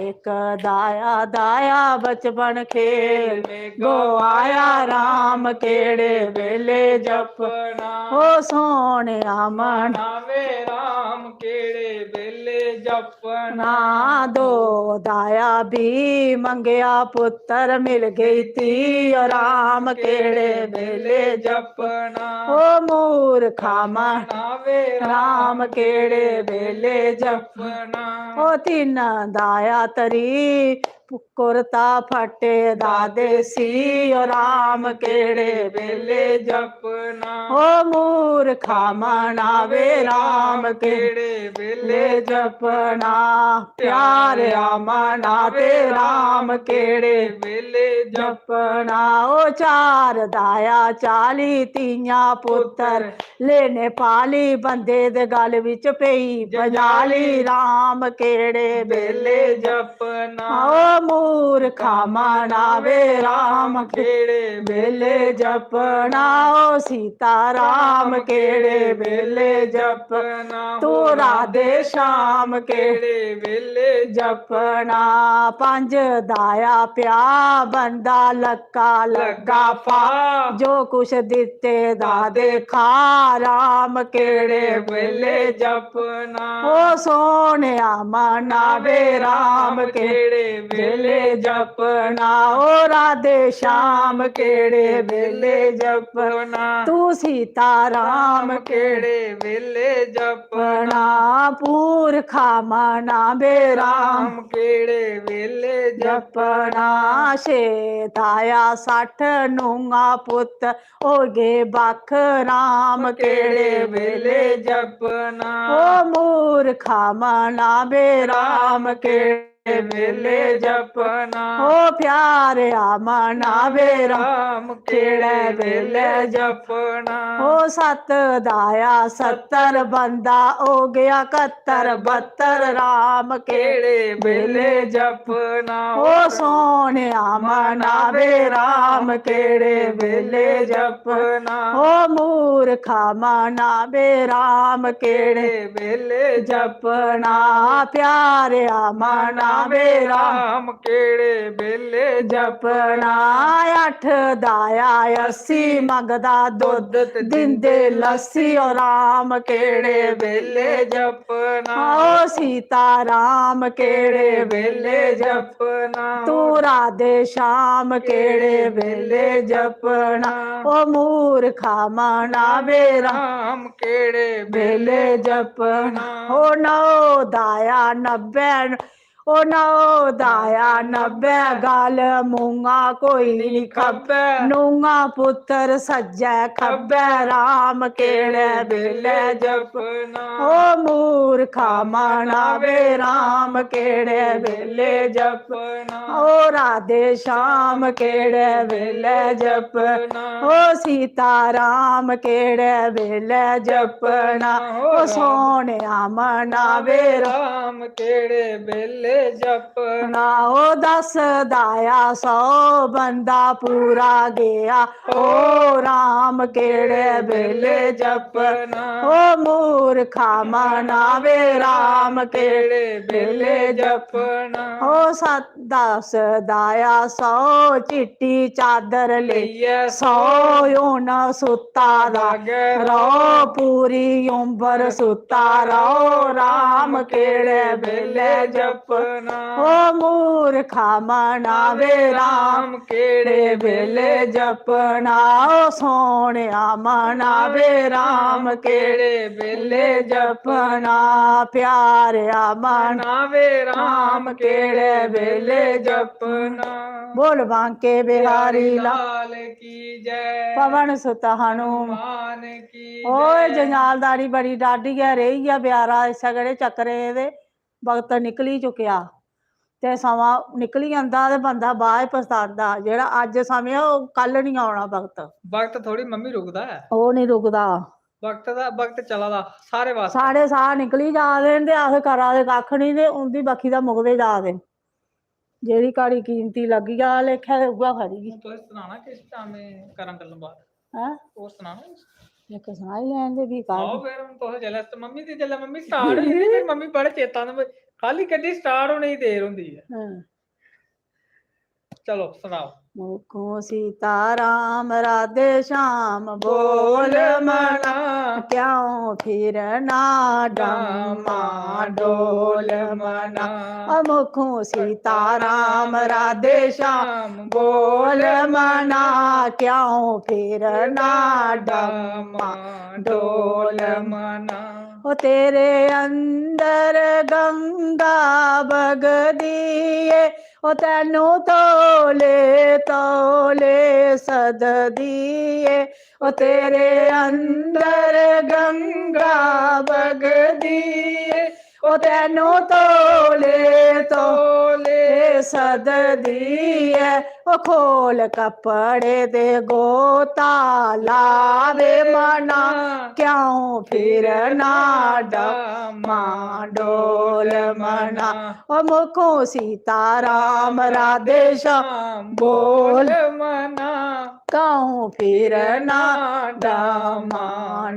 ਇੱਕ ਦਾਇਆ ਦਾਇਆ ਬਚਪਨ ਖੇਲ ਗਵਾਇਆ ਰਾਮ ਕਿਹੜੇ ਵੇਲੇ ਜਪਣਾ ਓ ਸੋਹਣਿਆ ਮਨਾ ਵੇ ਰਾਮ ਕਿਹੜੇ ਵੇਲੇ ਜਪਣਾ ਨਾ ਦੋ ਦਾਇਆ ਵੀ ਮੰਗਿਆ ਪੁੱਤਰ ਮਿਲ ਗਈ ਤੀ ਰਾਮ ਕਿਹੜੇ ਵੇਲੇ ਜਪਣਾ ਓ ਮੂਰਖਾ ਮਨਾ ਵੇ ਰਾਮ ਕਿਹੜੇ ਵੇਲੇ ਜਪਣਾ ਓ ਤਿੰਨ ਦਾਇਆ ਤਰੀ ਕੁਰਤਾ ਫਟੇ ਦਾ ਦੇਸੀ ਰਾਮ ਕਿਹੜੇ ਵੇਲੇ ਜਪਣਾ ਓ ਮੂਰਖਾ ਮਨਾ ਵੇ ਰਾਮ ਕਿਹੜੇ ਵੇਲੇ ਜਪਣਾ ਪਿਆਰਿਆ ਮਨਾ ਤੇ ਰਾਮ ਕਿਹੜੇ ਵੇਲੇ ਜਪਣਾ ਓ ਚਾਰ ਦਾਇਆ 40 ਤੀਆਂ ਪੁੱਤਰ ਲੈਨੇ ਪਾਲੀ ਬੰਦੇ ਦੇ ਗਲ ਵਿੱਚ ਪਈ ਬਜਾਲੀ ਰਾਮ ਕਿਹੜੇ ਵੇਲੇ ਜਪਣਾ ਓ ਮੂਰਖਾ ਮਨਾ ਵੇ ਰਾਮ ਕਿਹੜੇ ਵੇਲੇ ਜਪਣਾ ਓ ਸੀਤਾ ਰਾਮ ਕਿਹੜੇ ਵੇਲੇ ਜਪਣਾ ਤੂੰ ਰਾਧੇ ਸ਼ਾਮ ਕਿਹੜੇ ਵੇਲੇ ਜਪਣਾ ਪੰਜ ਦਾਇਆ ਪਿਆ ਬੰਦਾ ਲੱਕਾ ਲੱਗਾ ਪਾ ਜੋ ਕੁਛ ਦਿੱਤੇ ਦਾ ਦੇਖਾ ਰਾਮ ਕਿਹੜੇ ਵੇਲੇ ਜਪਣਾ ਓ ਸੋਹਣਿਆ ਮਨਾ ਵੇ ਰਾਮ ਕਿਹੜੇ ਵੇਲੇ ਜਪਣਾ ਓ ਰਾਧੇ ਸ਼ਾਮ ਕਿਹੜੇ ਵੇਲੇ ਜਪਣਾ ਤੂੰ ਸੀਤਾ ਰਾਮ ਕਿਹੜੇ ਵੇਲੇ ਜਪਣਾ ਪੂਰਖਾ ਮਨਾ ਵੇ ਰਾਮ ਕਿਹੜੇ ਵੇਲੇ ਜਪਣਾ ਛੇ ਦਾਇਆ 60 ਨੂੰਗਾ ਪੁੱਤ ਹੋ ਗਏ ਬਖ ਰਾਮ ਕਿਹੜੇ ਵੇਲੇ ਜਪਣਾ ਓ ਮੂਰਖਾ ਮਨਾ ਵੇ ਰਾਮ ਕਿਹੜੇ ਵੇਲੇ ਜਪਣਾ ਓ ਪਿਆਰਿਆ ਮਨਾ ਵੇ ਰਾਮ ਕਿਹੜੇ ਵੇਲੇ ਜਪਣਾ ਓ ਸਤ ਦਾਇਆ 70 ਬੰਦਾ ਹੋ ਗਿਆ 71 72 ਰਾਮ ਕਿਹੜੇ ਵੇਲੇ ਜਪਣਾ ਓ ਸੋਹਣਿਆ ਮਨਾ ਵੇ ਰਾਮ ਕਿਹੜੇ ਵੇਲੇ ਜਪਣਾ ਓ ਮੂਰਖਾ ਮਨਾ ਵੇ ਰਾਮ ਕਿਹੜੇ ਵੇਲੇ ਜਪਣਾ ਪਿਆਰਿਆ ਮਨਾ ਵੇ ਰਾਮ ਕਿਹੜੇ ਵੇਲੇ ਜਪਣਾ 8 ਦਾਇਆ 80 ਮੰਗਦਾ ਦੁੱਧ ਦਿੰਦੇ ਲੱਸੀ ਓ ਰਾਮ ਕਿਹੜੇ ਵੇਲੇ ਜਪਣਾ ਓ ਸੀਤਾ ਰਾਮ ਕਿਹੜੇ ਵੇਲੇ ਜਪਣਾ ਤੂੰ ਰਾਧੇ ਸ਼ਾਮ ਕਿਹੜੇ ਵੇਲੇ ਜਪਣਾ ਓ ਮੂਰਖਾ ਮਨਾ ਵੇ ਰਾਮ ਕਿਹੜੇ ਵੇਲੇ ਜਪਣਾ ਓ ਨੌ ਦਾਇਆ 90 ਓ ਨੌ ਦਾਇਆ 90 ਗਲ ਮੂੰਗਾ ਕੋਈ ਨੀ ਖੱਬੇ ਨੂੰਗਾ ਪੁੱਤਰ ਸੱਜੇ ਖੱਬੇ ਰਾਮ ਕਿਹੜੇ ਵੇਲੇ ਜਪਣਾ ਓ ਮੂਰਖਾ ਮਨਾ ਵੇ ਰਾਮ ਕਿਹੜੇ ਵੇਲੇ ਜਪਣਾ ਓ ਰਾਧੇ ਸ਼ਾਮ ਕਿਹੜੇ ਵੇਲੇ ਜਪਣਾ ਓ ਸੀਤਾ ਰਾਮ ਕਿਹੜੇ ਵੇਲੇ ਜਪਣਾ ਓ ਸੋਹਣਿਆ ਮਨਾ ਵੇ ਰਾਮ ਕਿਹੜੇ ਵੇਲੇ ਜਪਣਾ ਓ 10 ਦਾਇਆ 100 ਬੰਦਾ ਪੂਰਾ ਗਿਆ ਓ ਰਾਮ ਕਿਹੜੇ ਵੇਲੇ ਜਪਣਾ ਓ ਮੂਰਖਾ ਮਨਾ ਵੇ ਰਾਮ ਕਿਹੜੇ ਵੇਲੇ ਜਪਣਾ ਓ 10 ਦਾਇਆ 100 ਚਿੱਟੀ ਚਾਦਰ ਲਈਏ 100 ਉਹਨਾਂ ਸੁੱਤਾ ਦਾ ਰੋ ਪੂਰੀ ਉਮਰ ਸੁੱਤਾ ਰੋ ਰਾਮ ਕਿਹੜੇ ਵੇਲੇ ਜਪ जपना ओ मूर्खा मनावे राम केड़े वेले जपना ओ सोहणिया मनावे राम केड़े वेले जपना प्यारिया मनावे राम केड़े वेले जपना बोल बांके बिहारी लाल की जय पवन सुत हनुमान की ओए जंजालदारी बड़ी डाढी है रही है ब्यारा सगड़े चक्रे दे वक्त निकली चुकिया ते समा निकली जांदा ते बंदा बाहर पछतांदा जेड़ा अज समय ओह कल नहीं आना वक्त थोड़ी मम्मी रुकदा है ओह नहीं रुकदा वक्त चला दा सारे वास्ते साढ़े साह निकली जा दे ते अस करा दे कक्ख नहीं ते उंदी बक्खी दा मुकदे जा दे जेड़ी घड़ी कीमती लगी जा लेखा ते उऐ खड़ी तुस सनाना किस टाइम करन गल्लां बात हैं और सुनाओ इक सनाई लैन दे भी आओ फिर हम तुस जेल्लै मम्मी दी जेल्लै मम्मी स्टार्ट होई जंदी फिर मम्मी बड़े चेता ने खाली गड्डी स्टार्ट होने दी देर होंदी है चलो सुनाओ मुखों सीताराम राधे श्याम बोल मना क्यों फिर ना डमा डोल मना मुखों सीताराम राधे श्याम बोल मना क्यों फिर ना डमा डोल मना ओ तेरे अंदर गंगा बगदी ओ तैनू तोले तोले सद दिए ओ तेरे अंदर गंगा बगदी ओ तैनू तोले तोले सद दिए ओ खोल कपड़े दे गोता लावे मना क्यों फिर ना डमा डोल मना ओ मुखों सीताराम राधे श्याम बोल मना कहूँ फिर ना डमा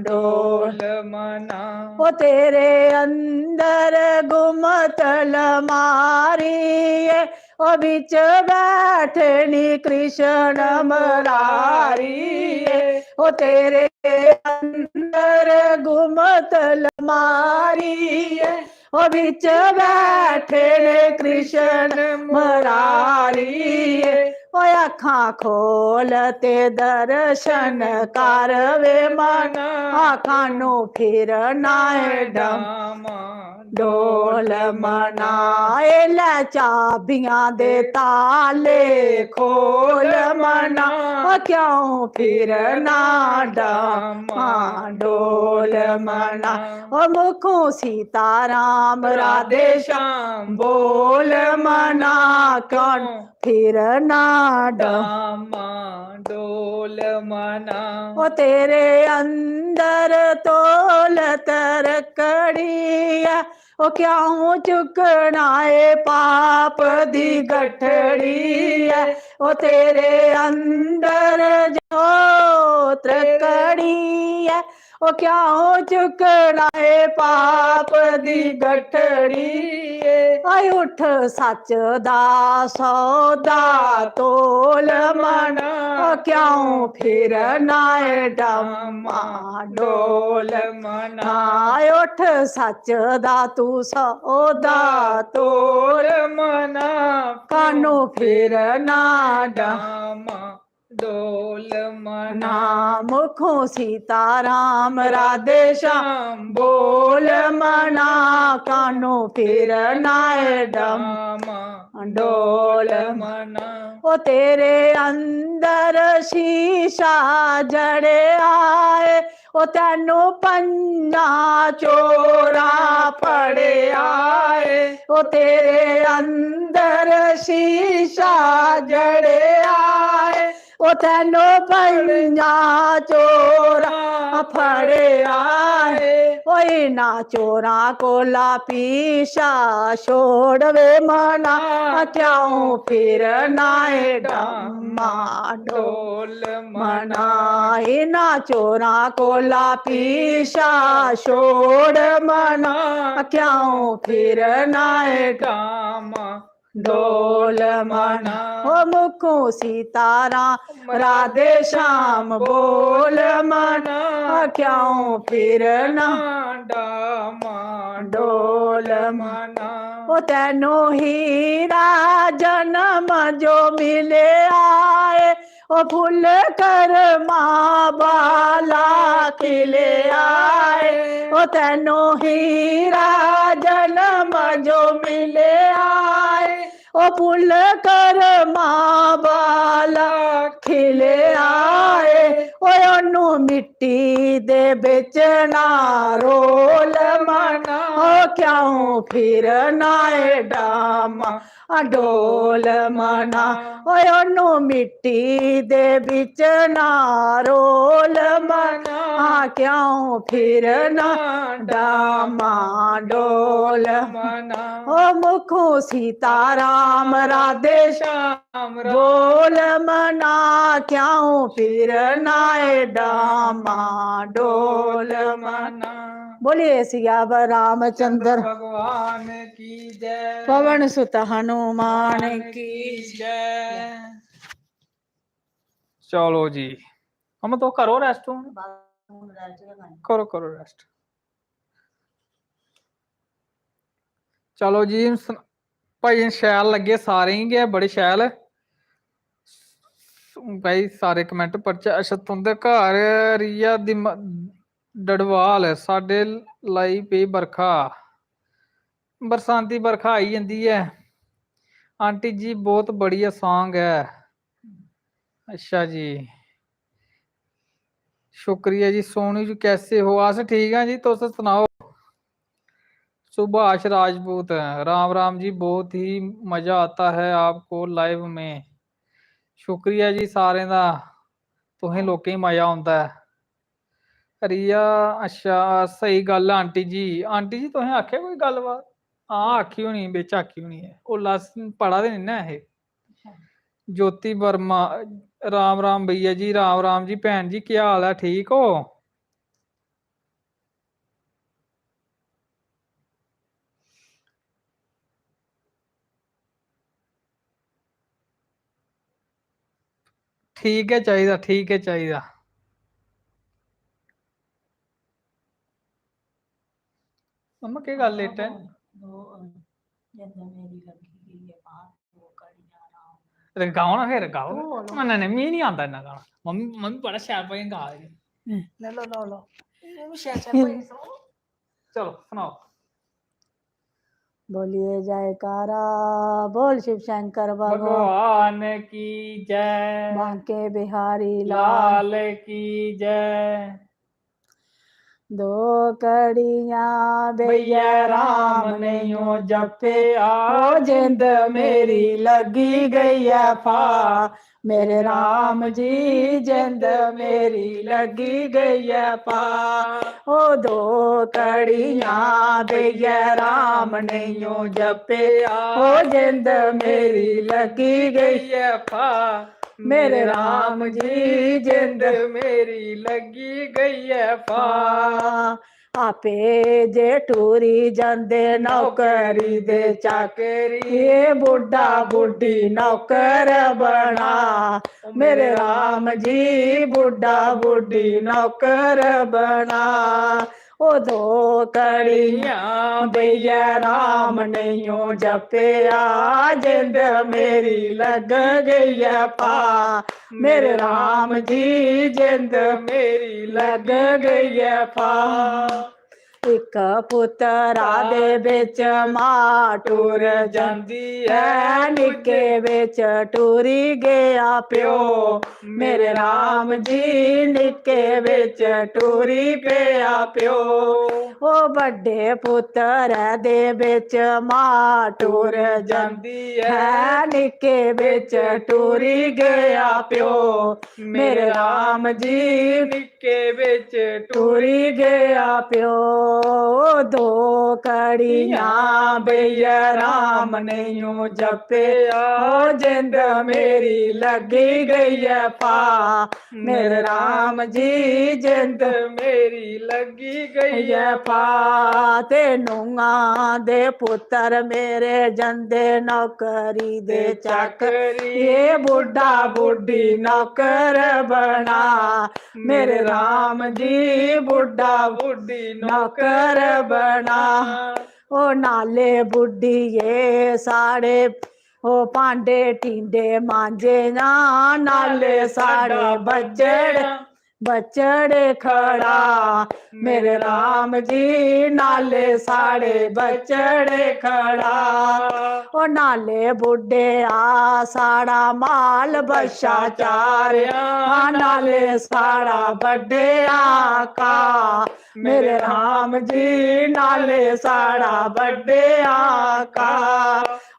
डोल मना ओ तेरे अंदर गुमतल मारी ओ बिच बैठनी कृष्ण मरारी ओ तेरे अंदर गुमतल मारी ओ बिच बैठने कृष्ण मरारी ओ अखां खोल ते दर्शन कर वे मन आखां नु फिर नाए डमा डोल मनाए लै चाबियां दे ताले खोल मना क्यों फिर ना डमा डोल मना ओ मुखों सीताराम राधे श्याम बोल मना कौन फिर ना डमा डोल मना ओ तेरे अंदर तोल तरकड़ी ओ क्यों चुकना है पाप दी गठड़ी ओ तेरे अंदर जो तरकड़ी ओ क्यों चुकना है पाप दी गठड़ी आई उठ सच दा सौदा तोल मन क्यों फिर नाए डमा डोल मना उठ सच दा तू सौदा तोल मना कानू फिर ना डमा डोल मना मुखों सीताराम राधे श्याम बोल मना कानू फिर नाए डमा डोल मना ओ तेरे अंदर शीशा जड़े आए ओ तैनू पन्ना चोरा फड़े आए ओ तेरे अंदर शीशा जड़े आए ओ तैनू पन्ना चोरा फड़े आए ओए ना चोरा कोला पीछा छोड़ वे मना क्यों फिर नाए डमा डोल मना ना चोरा कोला पीछा छोड़ मना क्यों फिर नाए डमा डोल मना ओ मुखों सीताराम राधे श्याम बोल मना क्यों फिरना डामा डोल मना ओ तेनो हीरा जन्म जो मिले आए ओ फूल कर माँ बाला खिले आए ओ तेनो हीरा जन्म जो मिले आए ओ फूल कर माँ बाला खिले आए ओनू मिट्टी दे बेचना रोल मना ओ क्यों फिर नाए डामा डोल मना ओनू मिट्टी दे बेचना रोल मना क्यों फिर ना डामा डोल मना ओ मुखों सीताराम राधे श्याम बोल मना क्यों फिर नाए डामा डोल मना बोलिए सियावर रामचंद्र भगवान की जय पवन सुत हनुमान की जय। चलो जी हम तो करो रेस्ट करो करो रेस्ट। चलो जी भाई शैल लगे सारे ही गए बड़े शैल भाई सारे कमेंट पढ़चे। अच्छा तुंदे घर रिया दी डडवाल साडे लाई पई बरखा बरसांती बरखा आई जंदी है। आंटी जी बहुत बढ़िया सॉन्ग है। अच्छा जी शुक्रिया जी। सोनू जी कैसे हो? अस ठीक है जी तुस सुनाओ। सुभाष राजपूत राम राम जी बहुत ही मजा आता है आपको लाइव में। शुक्रिया जी सारे दा तुहें लोकें मजा आंदा है। रिया अच्छा सही गल है आंटी जी तुहें आखेआ कोई गलबात? हाँ आखी होनी बिच आखी होनी है ओला पढ़ा दे नहीं ना ये। ज्योति वर्मा राम राम भैया जी राम राम जी भैन जी क्या हाल है ठीक हो? ठीक है चाहिए ठीक है चाहिए। मम्मा क्या गल लेट है? गाओ ना फिर गाओ। नहीं नहीं मी नहीं आता इन्ना गाना। मम्मी मम्मी बड़ा शैल भाई गा रही। लो चलो सुनाओ। बोलिए जयकारा बोल शिव शंकर भगवान की जय बांके बिहारी लाल की जय। दो कड़ियां भैया राम ने यो जपे ओ जिंद मेरी लगी गई है फा मेरे राम जी जिंद मेरी लगी गई है पा ओ दो कड़ियां भैया राम ने यो जपे ओ जिंद मेरी लगी गई है फा मेरे राम जी जिंद मेरी लगी गई है फा आपे जे टूरी जांदे नौकरी दे चाकरी ये बुढ़ा बुढ़ी नौकर बना मेरे राम जी बुढ़ा बुढ़ी नौकर बना ओ दो कड़ियां भैया राम ने यो जपया जिंद मेरी लग गई है पा मेरे राम जी जिंद मेरी लग गई है पा एक पुत्रा दे बिच मां टूर जांदी है निके बिच टूरी गया प्यो मेरे राम जी निके बिच टूरी गया प्यो ओ बड़े पुत्र दे बिच मां टूर जांदी है निके बिच टूरी गया प्यो मेरे राम जी निके बिच टूरी गया प्यो दो कड़ियां भैया राम ने यूं जपे ओ जिंद मेरी लगी गई है पा मेरे राम जी जिंद मेरी लगी गई है पा ते नूंगा दे पुत्र मेरे जंदे नौकरी दे चाकरी ये बुढ़ा बुढ़ी नौकर बना मेरे राम जी बुढ़ा बुढ़ी नौकर बना ओ नाले बुढ़ी ये साड़े ओ पांडे टींडे मांजे ना नाले साड़े बजड़ बचड़े खड़ा मेरे राम जी नाले साड़े बचड़े खड़ा ओ नाले बुढ़े आ साड़ा माल बशा चारिया नाले साड़ा बड़े आका मेरे राम जी नाले साड़ा बड़े आका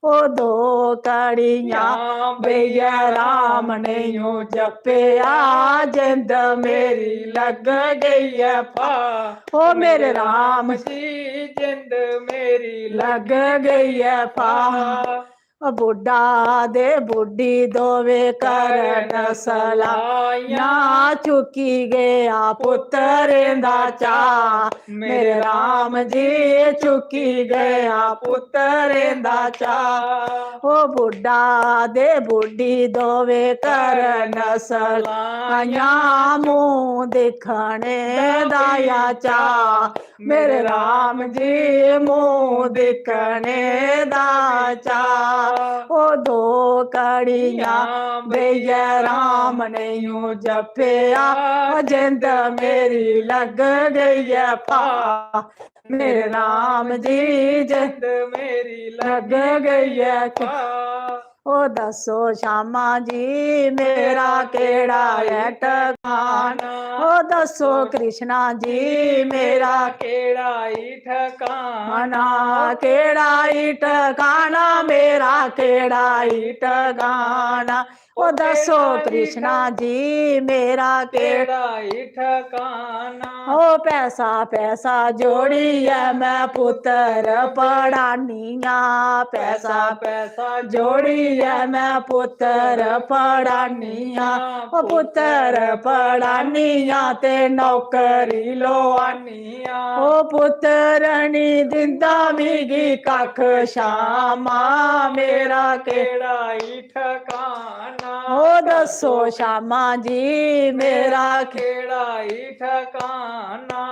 ओ दो कड़ियां भैया राम ने यूं जपिया जिंद मेरी लग गई है पा ओ मेरे राम जी जिंद मेरी लग गई है पा बुढ़ा दे बुढ़ी दोवे करन सलाइया चुकी गया पुत्र दा चा मेरे राम जी चुकी गया पुत्र दा चा ओ बुढ़ा दे बुढ़ी दोवे करन सलाइया मुंह दिखने दाया चा मेरे राम जी मुंह दिखने दा चा ओ दो कड़ियां भैया राम ने यूं जपिया जिंद मेरी लग गई है पा मेरे राम जी जिंद मेरी लग गई है पा ओ दसो श्यामा जी मेरा केड़ा है ठिकाना ओ दसो कृष्णा जी मेरा केड़ा ही ठिकाना केड़ा ही ठिकाना मेरा केड़ा ही ठिकाना ओ दसो कृष्णा जी मेरा केड़ा ही ठिकाना ओ पैसा पैसा जोड़ी है मैं पुत्र पढ़ानिया पैसा पैसा जोड़ी है मैं पुत्र पढ़ानिया ओ पुत्र पढ़ानिया ते नौकरी लो आनिया ओ पुत्र नी दिंदा मिगी कख श्यामा मेरा केड़ा ही ठिकाना ओ दसो श्यामा जी मेरा केड़ा ही ठिकाना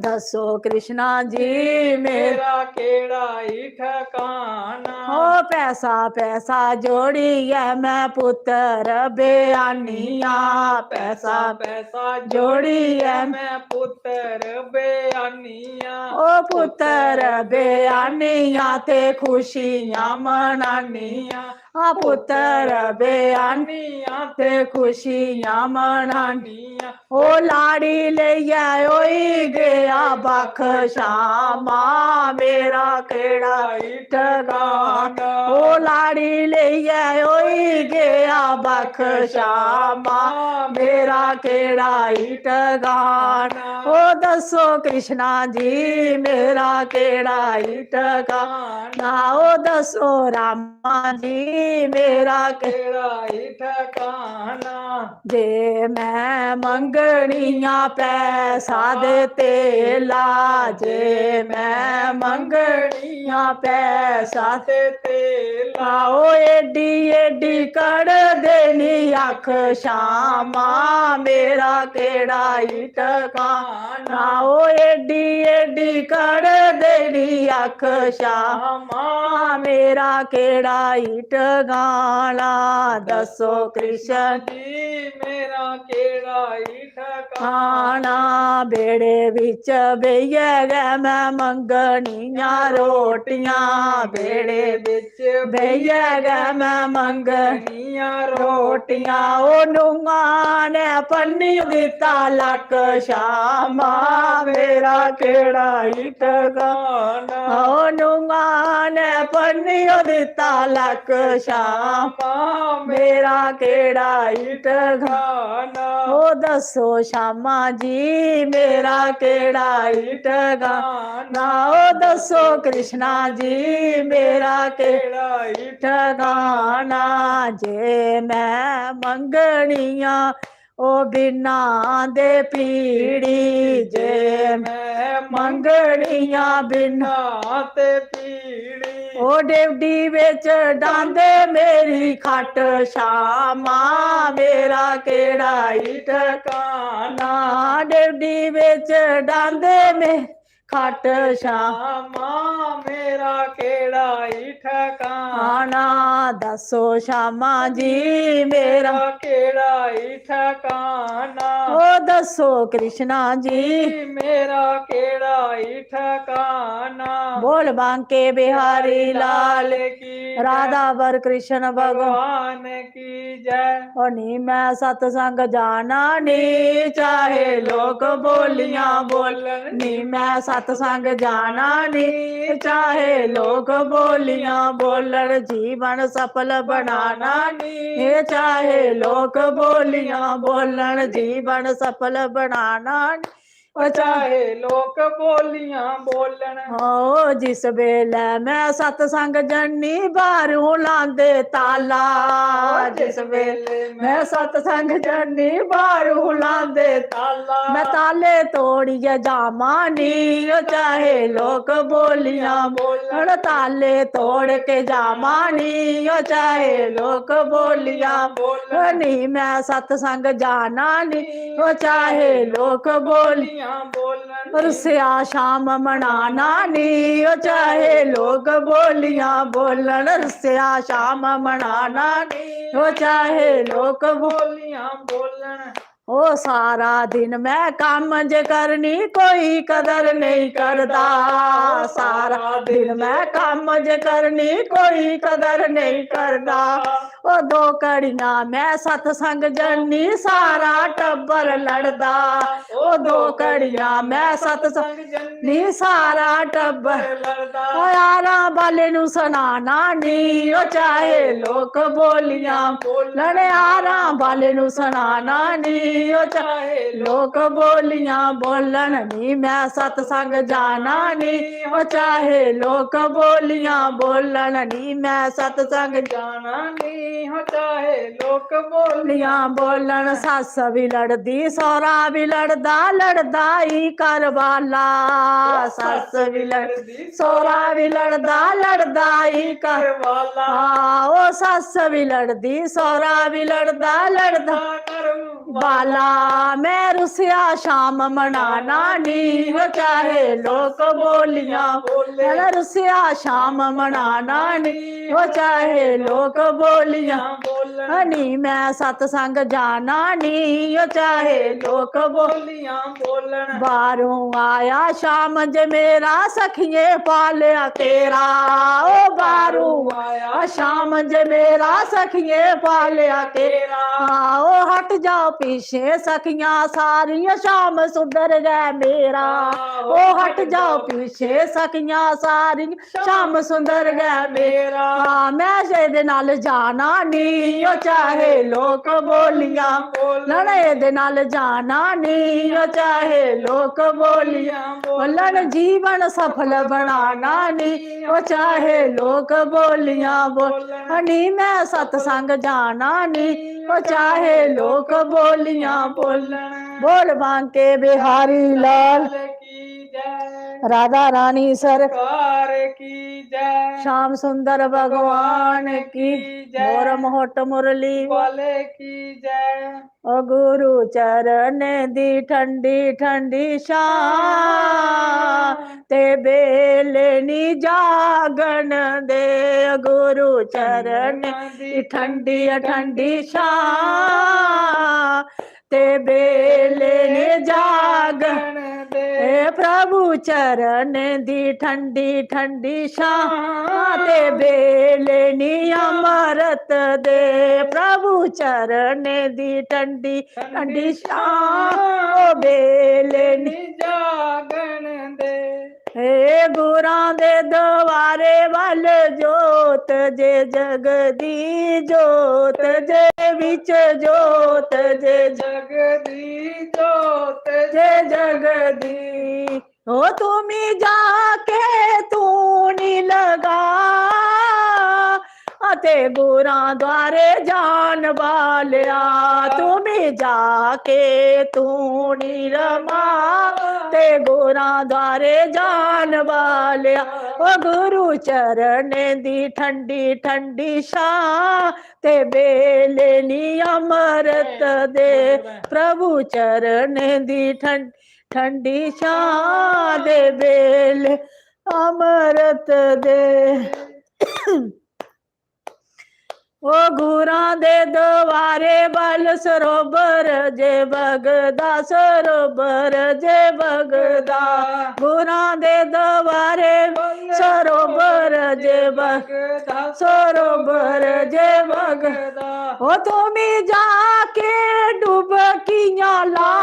दसो कृष्णा जी मेरा केड़ा ही ठिकाना ओ पैसा पैसा जोड़ी है मैं पुत्र बेआनिया पैसा पैसा जोड़ी है मैं पुत्र बेआनिया ओ पुत्र बेआनिया ते खुशियां मनानिया आ पुत्र बेआनिया ते खुशियां मनानिया ओ लाड़ी ले ओई गया बख श्यामा मेरा केड़ा ठिकाना ओ लाड़ी ले ओई गया बख श्यामा मेरा केड़ा ठिकाना ओ दसो कृष्णा जी मेरा केड़ा ठिकाना ओ दसो रामा जी मेरा केड़ा ही ठिकाना जे मैं मंगनिया पैसा देते लाजे मैं मंगनिया पैसा देते लाओ एडी एडी कर देनी अख श्यामा मेरा केड़ा ही ठिकाना ओ एडी एडी कर देनी अख श्यामा मेरा केड़ा ही ठिकाना दसो कृष्ण जी मेरा केड़ा ही खाना बेड़े बिच बेइयै गै मैं मंगनियां रोटियां बेड़े बिच बेइयै गै मैं मंगनियां रोटियां ओ नूंगा ने पन्नी दिता लक श्यामा मेरा केड़ा ही ठिकाना ओ नूंगा ने पन्नी दिता लक श्यामा मेरा केड़ा ही ठिकाना ठिकाना ओ दसो श्यामा जी मेरा केड़ा ही ठिकाना ओ दसो कृष्णा जी मेरा केड़ा ही ठिकाना जे मैं मंगनिया ओ बिना दे पीड़ी जे मैं मंगनिया बिना ते पीड़ी ओ डेवडी बेच डांदे मेरी खट श्यामा मेरा केड़ा ही ठिकाना डेवडी बेच डांदे में खट श्यामा मेरा केड़ा ही ठिकाना दसो श्यामा जी मेरा केड़ा ही ठिकाना ओ दसो कृष्णा जी मेरा केड़ा ही ठिकाना बोल बांके बिहारी लाल की राधा वर कृष्ण भगवान भगवान की जय नी मैं सतसंग जाना नी चाहे लोग बोलियां बोलन नी मैं सतसंग जाना नी चाहे लोग बोलियां बोलन जीवन सफल बनाना नी चाहे लोग बोलियां बोलन जीवन सफल बनाना नी चाहे लोग बोलियां बोलन ओ जिस वेले मैं सतसंग जन्नी बारू लांदे ताला जिस वेले मैं सतसंग जन्नी बारू लांदे ताला मैं ताले तोड़िए जामा नी चाहे लोग बोलियां बोलन ताले तोड़ के जामा नी चाहे लोग बोलियां बोलन नी मैं सतसंग जाना नी चाहे लोग बोलियां बोलन रुसिया शाम मनाना नी ओ चाहे लोग बोलियां बोलन रुसिया शाम मनाना नी ओ चाहे लोग बोलियां बोलन ओ सारा दिन मैं काम जे करनी कोई कदर नहीं करता सारा दिन मैं काम जे करनी कोई कदर नहीं करता ओ दो कड़ियां मैं सतसंग जन्नी सारा टब्बर लड़दा ओ दो कड़ियां मैं सतसंग जन्नी सारा टब्बर लड़दा ओ यारा बाले नु सुनाना नी ओ चाहे लोग बोलियां बोलन यारा बाले नु सुनाना नी ओ चाहे लोग बोलियां बोलन नी मैं सतसंग जाना नी ओ चाहे लोग बोलियां बोलन नी मैं सतसंग जाना नी हो चाहे लोग बोलियां बोलियां बोलन सस भी लड़दी सौरा भी लड़दा लड़दा ही कर वाला सस भी लड़दी सौरा भी लड़दा लड़दा ही कर वाला ओ सस भी लड़दी सौरा भी लड़दा लड़दा बाला मैं रुसिया शाम मनाना नी हो चाहे लोग बोलियां बोले रुसिया शाम मनाना नी हो चाहे लोग बोलियां नी मैं सतसंग जाना नी हो चाहे लोग बोलियां बोलन बारों आया शाम जे मेरा सखिए पालिया तेरा ओ बारों आया शाम जे मेरा सखिए पालिया तेरा ओ हट जाओ पीछे सखियां सारियां शाम सुधर गए मेरा ओ हट जाओ पीछे सखियां सारियां शाम सुधर गए मेरा मैं ਇਹਦੇ ਨਾਲ ਜਾਣਾ ਨੀ ਉਹ ਚਾਹੇ ਲੋਕ ਬੋਲੀਆਂ ਬੋਲਣ ਇਹਦੇ ਨਾਲ ਜਾਣਾ ਨੀ ਉਹ ਚਾਹੇ ਲੋਕ ਬੋਲੀਆਂ ਬੋਲਣ ਜੀਵਨ ਸਫਲ ਬਣਾਣਾ ਨੀ ਉਹ ਚਾਹੇ ਲੋਕ ਬੋਲੀਆਂ ਬੋਲਣ ਨੀ ਮੈਂ ਸਤਸੰਗ ਜਾਣਾ ਨੀ ਉਹ ਚਾਹੇ ਲੋਕ ਬੋਲੀਆਂ ਬੋਲਣ बोल बांके बिहारी लाल की जय राधा रानी सरकार की जय श्याम सुंदर भगवान की जय मोर मोहट मुरली वाले की जय ओ गुरु चरण दी ठंडी ठंडी शाम ते बेले नी जागन दे गुरु चरण दी ठंडी ठंडी शाम ते बेले ने जागन दे प्रभु चरण दी ठंडी ठंडी शाम ते बेले नी अमृत दे प्रभु चरण दी ठंडी ठंडी शाम बेले नी जागन दे हे गुरां दे द्वारे वल जोत जे जगदी जोत जे विच जोत जे जगदी जोत जे जगदी ओ तुम्ही जाके तू नी लगा ते गुरां द्वारे जान वालिया तुम्ही जाके तू नी रमा ते गुरां द्वारे जान वालिया ओ गुरु चरण दी ठंडी ठंडी छां ते बेले नी अमृत दे प्रभु चरण दी ठंडी छां दे बेले अमृत दे ओ गुरां दे द्वारे बल सरोवर जे बगदा सरोवर जे बगदा गुरां दे द्वारे सरोवर जे बगदा सरोवर जे बगदा ओ तुमी जाके डुबकियां ला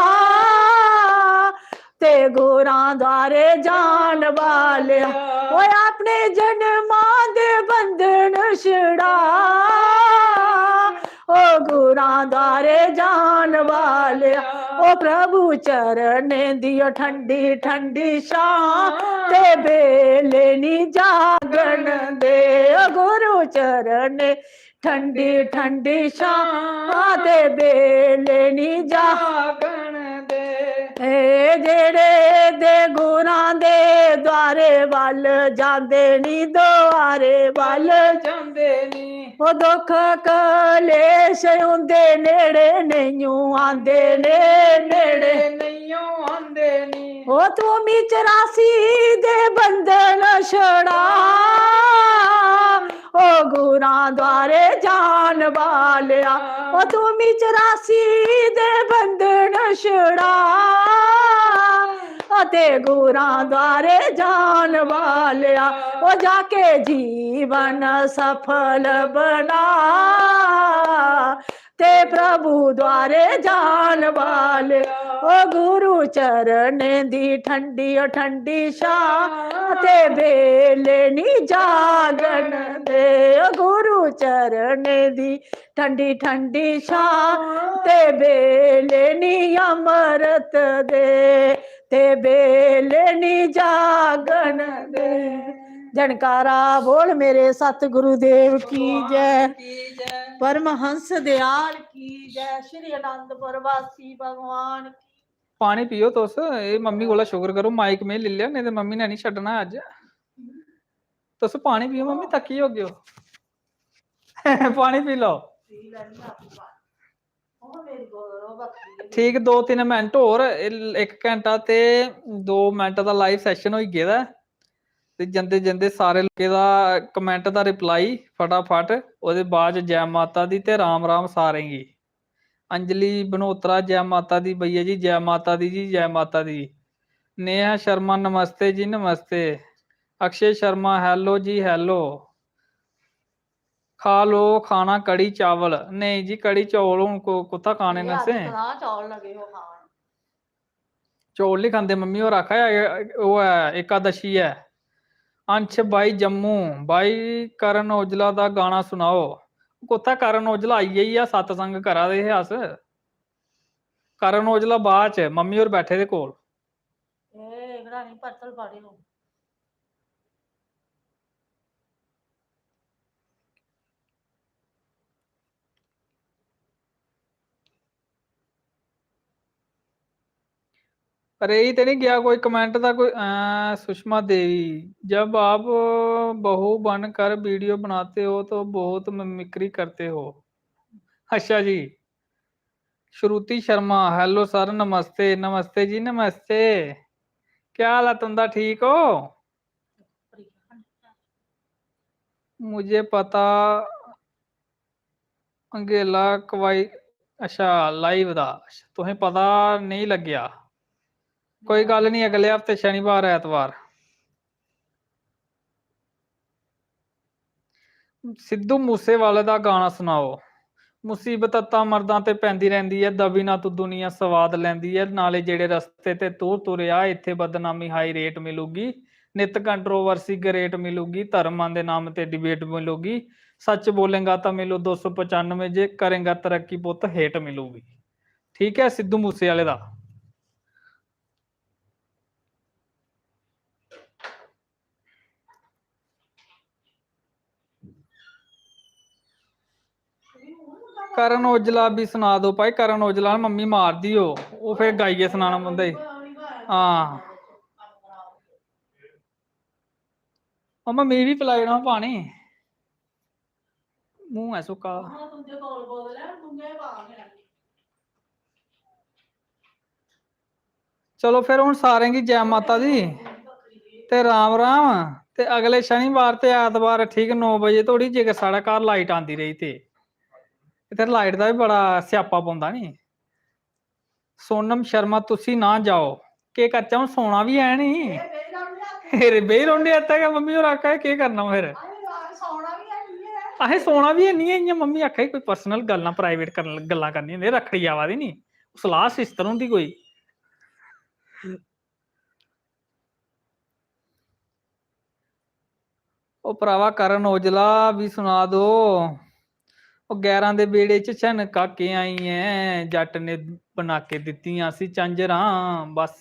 ते गुरां द्वारे जान वाले ओ अपने जन्मां दे बंधन छड़ा ओ गुरां द्वारे जान वाले ओ प्रभु चरण दियो ठंडी ठंडी छां ते बेले नी जागन दे ओ गुरु चरण ठंडी ठंडी छां ते बेले नी जागन दे जेड़े दे गुरां दे द्वारे वल जांदे नी द्वारे वल जांदे नी ओ दुख कलेश उंदे नेड़े नहीं आंदे ने नेड़े नहीं आंदे नी ओ तुमी 84 दे बंधन छड़ा ओ गुरां द्वारे जान वालिया ओ तुमी 84 दे बंधन छड़ा ते गुरां द्वारे जान वालिया ओ जाके जीवन सफल बना ते प्रभु द्वारे जान वाले ओ गुरु चरण दी ठंडी ठंडी छां ते बेले नी जागन दे ओ गुरु चरण दी ठंडी ठंडी छां ते बेले नी अमृत दे ते बेले नी जागन दे जनकारा बोल मेरे सतगुरु देव की जय परमहंस दयाल की जय श्री आनंदपुर वासी भगवान की पानी पियो तुस मम्मी कोला शुक्र करो माइक में ले लिया नहीं तो मम्मी ने नहीं छड्डना अज तुस पानी पियो मम्मी थकी हो गयो पानी पी लो ठीक 2-3 मिनट होर 1 घंटा ते 2 मिनट का लाइव सैशन हो गेदा ते जंदे जंदे सारे लोकें दा कमेंट दा रिप्लाई फटाफट ओहदे बाद जय माता दी ते राम राम सारें गी अंजलि बनोत्रा जय माता दी भैया जी जय माता दी जी जय माता दी नेहा शर्मा नमस्ते जी नमस्ते अक्षय शर्मा हेलो जी हेलो खा लो खाना कड़ी चावल नहीं जी कड़ी चौल हूं कुत्ता खाने न से चौल नहीं खाते मम्मी और आखा है वो है एकादशी है अंश भाई जम्मू भाई करण औजला दा गाना सुनाओ कुत्ता करण औजला आई गई है सतसंग करा दे हे अस करण औजला बाद च मम्मी और बैठे दे कोल अरे ही तो नहीं गया कोई कमेंट था कोई सुषमा देवी जब आप बहू बनकर वीडियो बनाते हो तो बहुत मिमिक्री करते हो अच्छा जी श्रुति शर्मा हेलो सर नमस्ते नमस्ते जी नमस्ते क्या हाल है तुंदा ठीक हो मुझे पता अंगेला कवाई अच्छा लाइव दा तुम्हें पता नहीं लग्या कोई गल नहीं अगले हफ्ते शनिवार ऐतवार सिद्धू मूसेवाले दा गाना सुनाओ मुसीबत तां मर्दां ते पैंदी रहिंदी है दबी ना तू दुनिया स्वाद लैंदी है नाले जेड़े रस्ते ते तू तुरिया इत्थे बदनामी हाई रेट मिलूगी नित कंट्रोवर्सी ग्रेट मिलूगी, धर्मां दे नाम ते डिबेट मिलूगी, सच बोलेगा तो मिलू 295, जे करेगा तरक्की पुत हेट मिलूगी। ठीक है, सिद्धू मूसेवाले दा। करण औजला भी सुना दो भाई, करण औजला मम्मी मार दी हो, वो फिर गाइए सुनाना पौंदा ही। हाँ मम्मा मैं भी पिलाई ना पानी, मुंह है सुक्का। चलो फिर हुण सारें गी जय माता दी ते राम राम। ते अगले शनिवार ते ऐतवार ठीक 9 बजे धोड़ी जेकर साढ़े घर लाइट आंदी रही ते इत्थे लाइट दा भी बड़ा स्यापा पौंदा नी। सोनम शर्मा तुसी ना जाओ, केह् करचै हुण सोना भी है नी, फिर बेही रौह्ने इत्थै गै, मम्मी होर आक्खा दे केह् करना फिर, असें सोना बी हैनी ऐ, इ'यां मम्मी आक्खा दी कोई पर्सनल गल्लां प्राइवेट गल्लां करनियां होंदियां, रक्खड़ी आवा दी नी, सलाह सिस्टर होंदी कोई। ओ भरावा करण औजला भी सुना दो, ओ 11 दे बेड़े च झनका के आई ऐ, जट ने बना के दित्तियां सी झांजरां, बस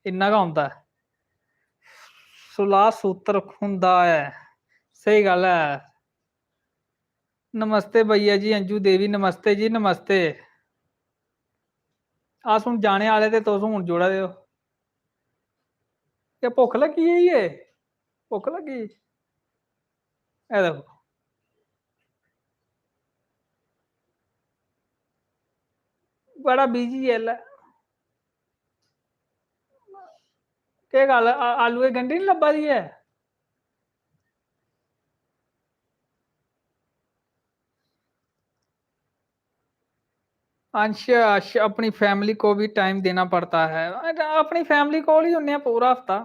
इन्ना गै औंदा है। सुलाह सूत्र हुंदा है, सही गल है। नमस्ते भैया जी, अंजू देवी नमस्ते जी नमस्ते। अस हुण जाने आह्ले ते तुस हुण जुड़ा दे हो। क्या भुख लगी है ये, भुख लगी ए देखो, बड़ा बिजी है लै। केह् गल्ल आलू दी गंढी नी लब्भा दी है? अच्छा अच्छा, अपनी फैमिली को भी टाइम देना पड़ता है, अपनी फैमिली कोल ही होने पूरा हफ्ता।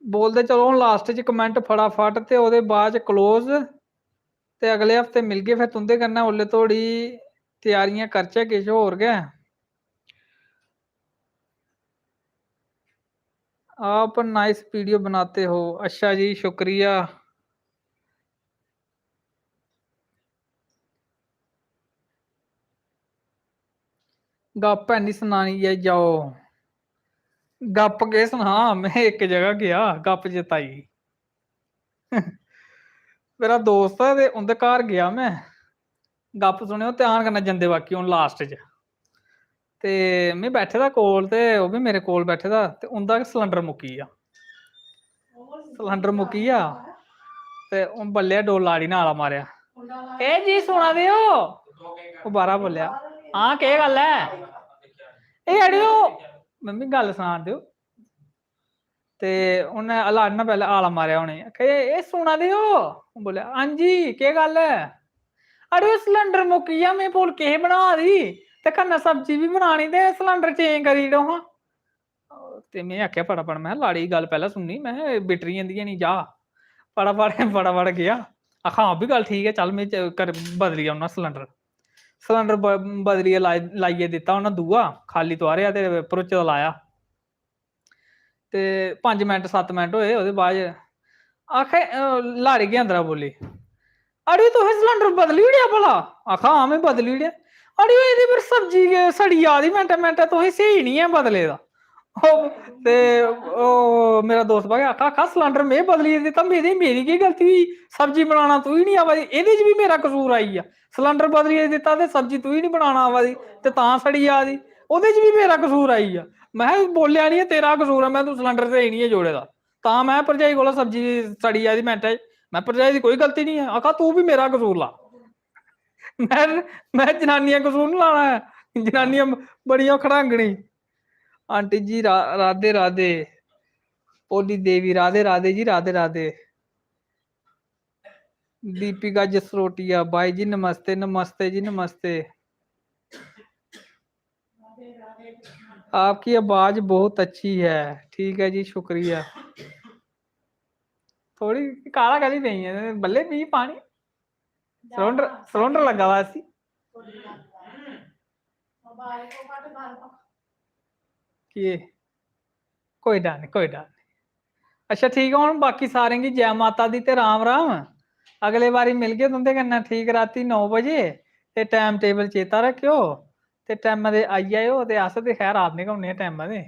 बोलते चलो हुण लास्ट च कमेंट फटाफट ते ओह्दे बाद च क्लोज, ते अगले हफ्ते मिलगे फिर तुंदे कन्नै, ओल्ले धोड़ी त्यारियां करचै किश होर गै। आप नाइस वीडियो बनाते हो, अच्छा जी शुक्रिया। गप है नी सुनानी है, जाओ गप के सुना, मैं एक जगह गया गप जताई। मेरा दोस्त है ते उंदे घर गया मैं, गप सुनियो ध्यान कन्नै जंदे बाकी हुण लास्ट च, ते मैं बैठे दा कोल ते ओह् भी मेरे कोल बैठे दा, ते उंदा सिलंडर मुक्की गेआ, सिलंडर मुक्की गेआ ते हून बल्लेआ डोल लाड़ी ने आला मारेआ, ए जी सुना दे हो, ओह् बाहरा बोलेआ हां केह् गल्ल है, ए अड़ेओ मम्मी गल्ल सनान देओ, ते उन्नै लाड़ी ने पैह्लें आला मारेआ उनेंगी, आक्खा एह् सुना दे हो, बोलेआ हां जी केह् गल्ल है, अड़ेओ सिलंडर मुक्की गेआ, मैं फुलके बना दी ते कन्नै सब्जी भी बनानी ते सिलंडर चेंज करी ओड़ो हां, ते मैं आखेआ फटाफट, मैं लाड़ी दी गल्ल पैह्लें सुननी, मैं बिटरी जंदियां नी जा, फटाफट गया, आखा हां भी गल्ल ठीक है, चल मैं बदली औना सिलंडर, सिलंडर बदलियै लाइयै दित्ता उन्नै दूआ, खाली तोआरेआ ते भरोचे दा लाया, ते 5 मिंट 7 मिंट होए, ओह्दे बाद आखे लाड़ी गै अंदरा बोली, अड़ेओ तुसें सिलंडर बदली ओड़ेआ भला, आखा हां मैं बदली ओड़ेआ, अड़ेओ एह्दे पर सब्जी सड़ी जा दी मिंटें मिंटें, तुसें स्हेई नी ऐ बदले दा, ते ओह् मेरा दोस्त भाई आखा सिलंडर मैं बदलियै दित्ता, मेरी केह् गलती हुई, सब्जी बनाना तू ही नी आवा दी, एह्दे च बी मेरा कसूर आई गेआ, सिलंडर बदलियै दित्ता ते सब्जी तू ही नी बनाना आवा दी, ते तां सड़ी जा दी, ओह्दे च बी मेरा कसूर आई गेआ, मैं बोलेआ नी तेरा कसूर है, मैं तू सिलंडर स्हेई नी है जोड़े दा, तां मैं भरजाई कोला सब्जी सड़ी जा दी मिंटें च, मैं भरजाई दी कोई गलती नहीं है, आखा तू भी मेरा कसूर ला, मैं जनानियां कसूर नी लाना है, जनानियां बड़ियां खड़ांगनी। आंटी जी राधे राधे, ओली देवी राधे राधे जी राधे राधे, दीपिका जसरोटिया भाई जी नमस्ते नमस्ते जी नमस्ते, आपकी आवाज बहुत अच्छी है, ठीक है जी शुक्रिया, थोड़ी काला कली पई है बल्ले पी पानी, सिलेंडर लगा वा सी, ਕੀ ਕੋਈ ਡਰ ਨਹੀਂ, ਕੋਈ ਡਰ ਨਹੀਂ। ਅੱਛਾ ठीक है, ਹੁਣ बाकी सारे की जय माता दी ते राम राम। अगले बारी मिल गए तुंदे कन्नै ठीक राती 9 बजे ते टाइम टेबल चेता रखियो ते टाइम दे आई जाओ ते अस ते खैर आप निकलने टाइम दे।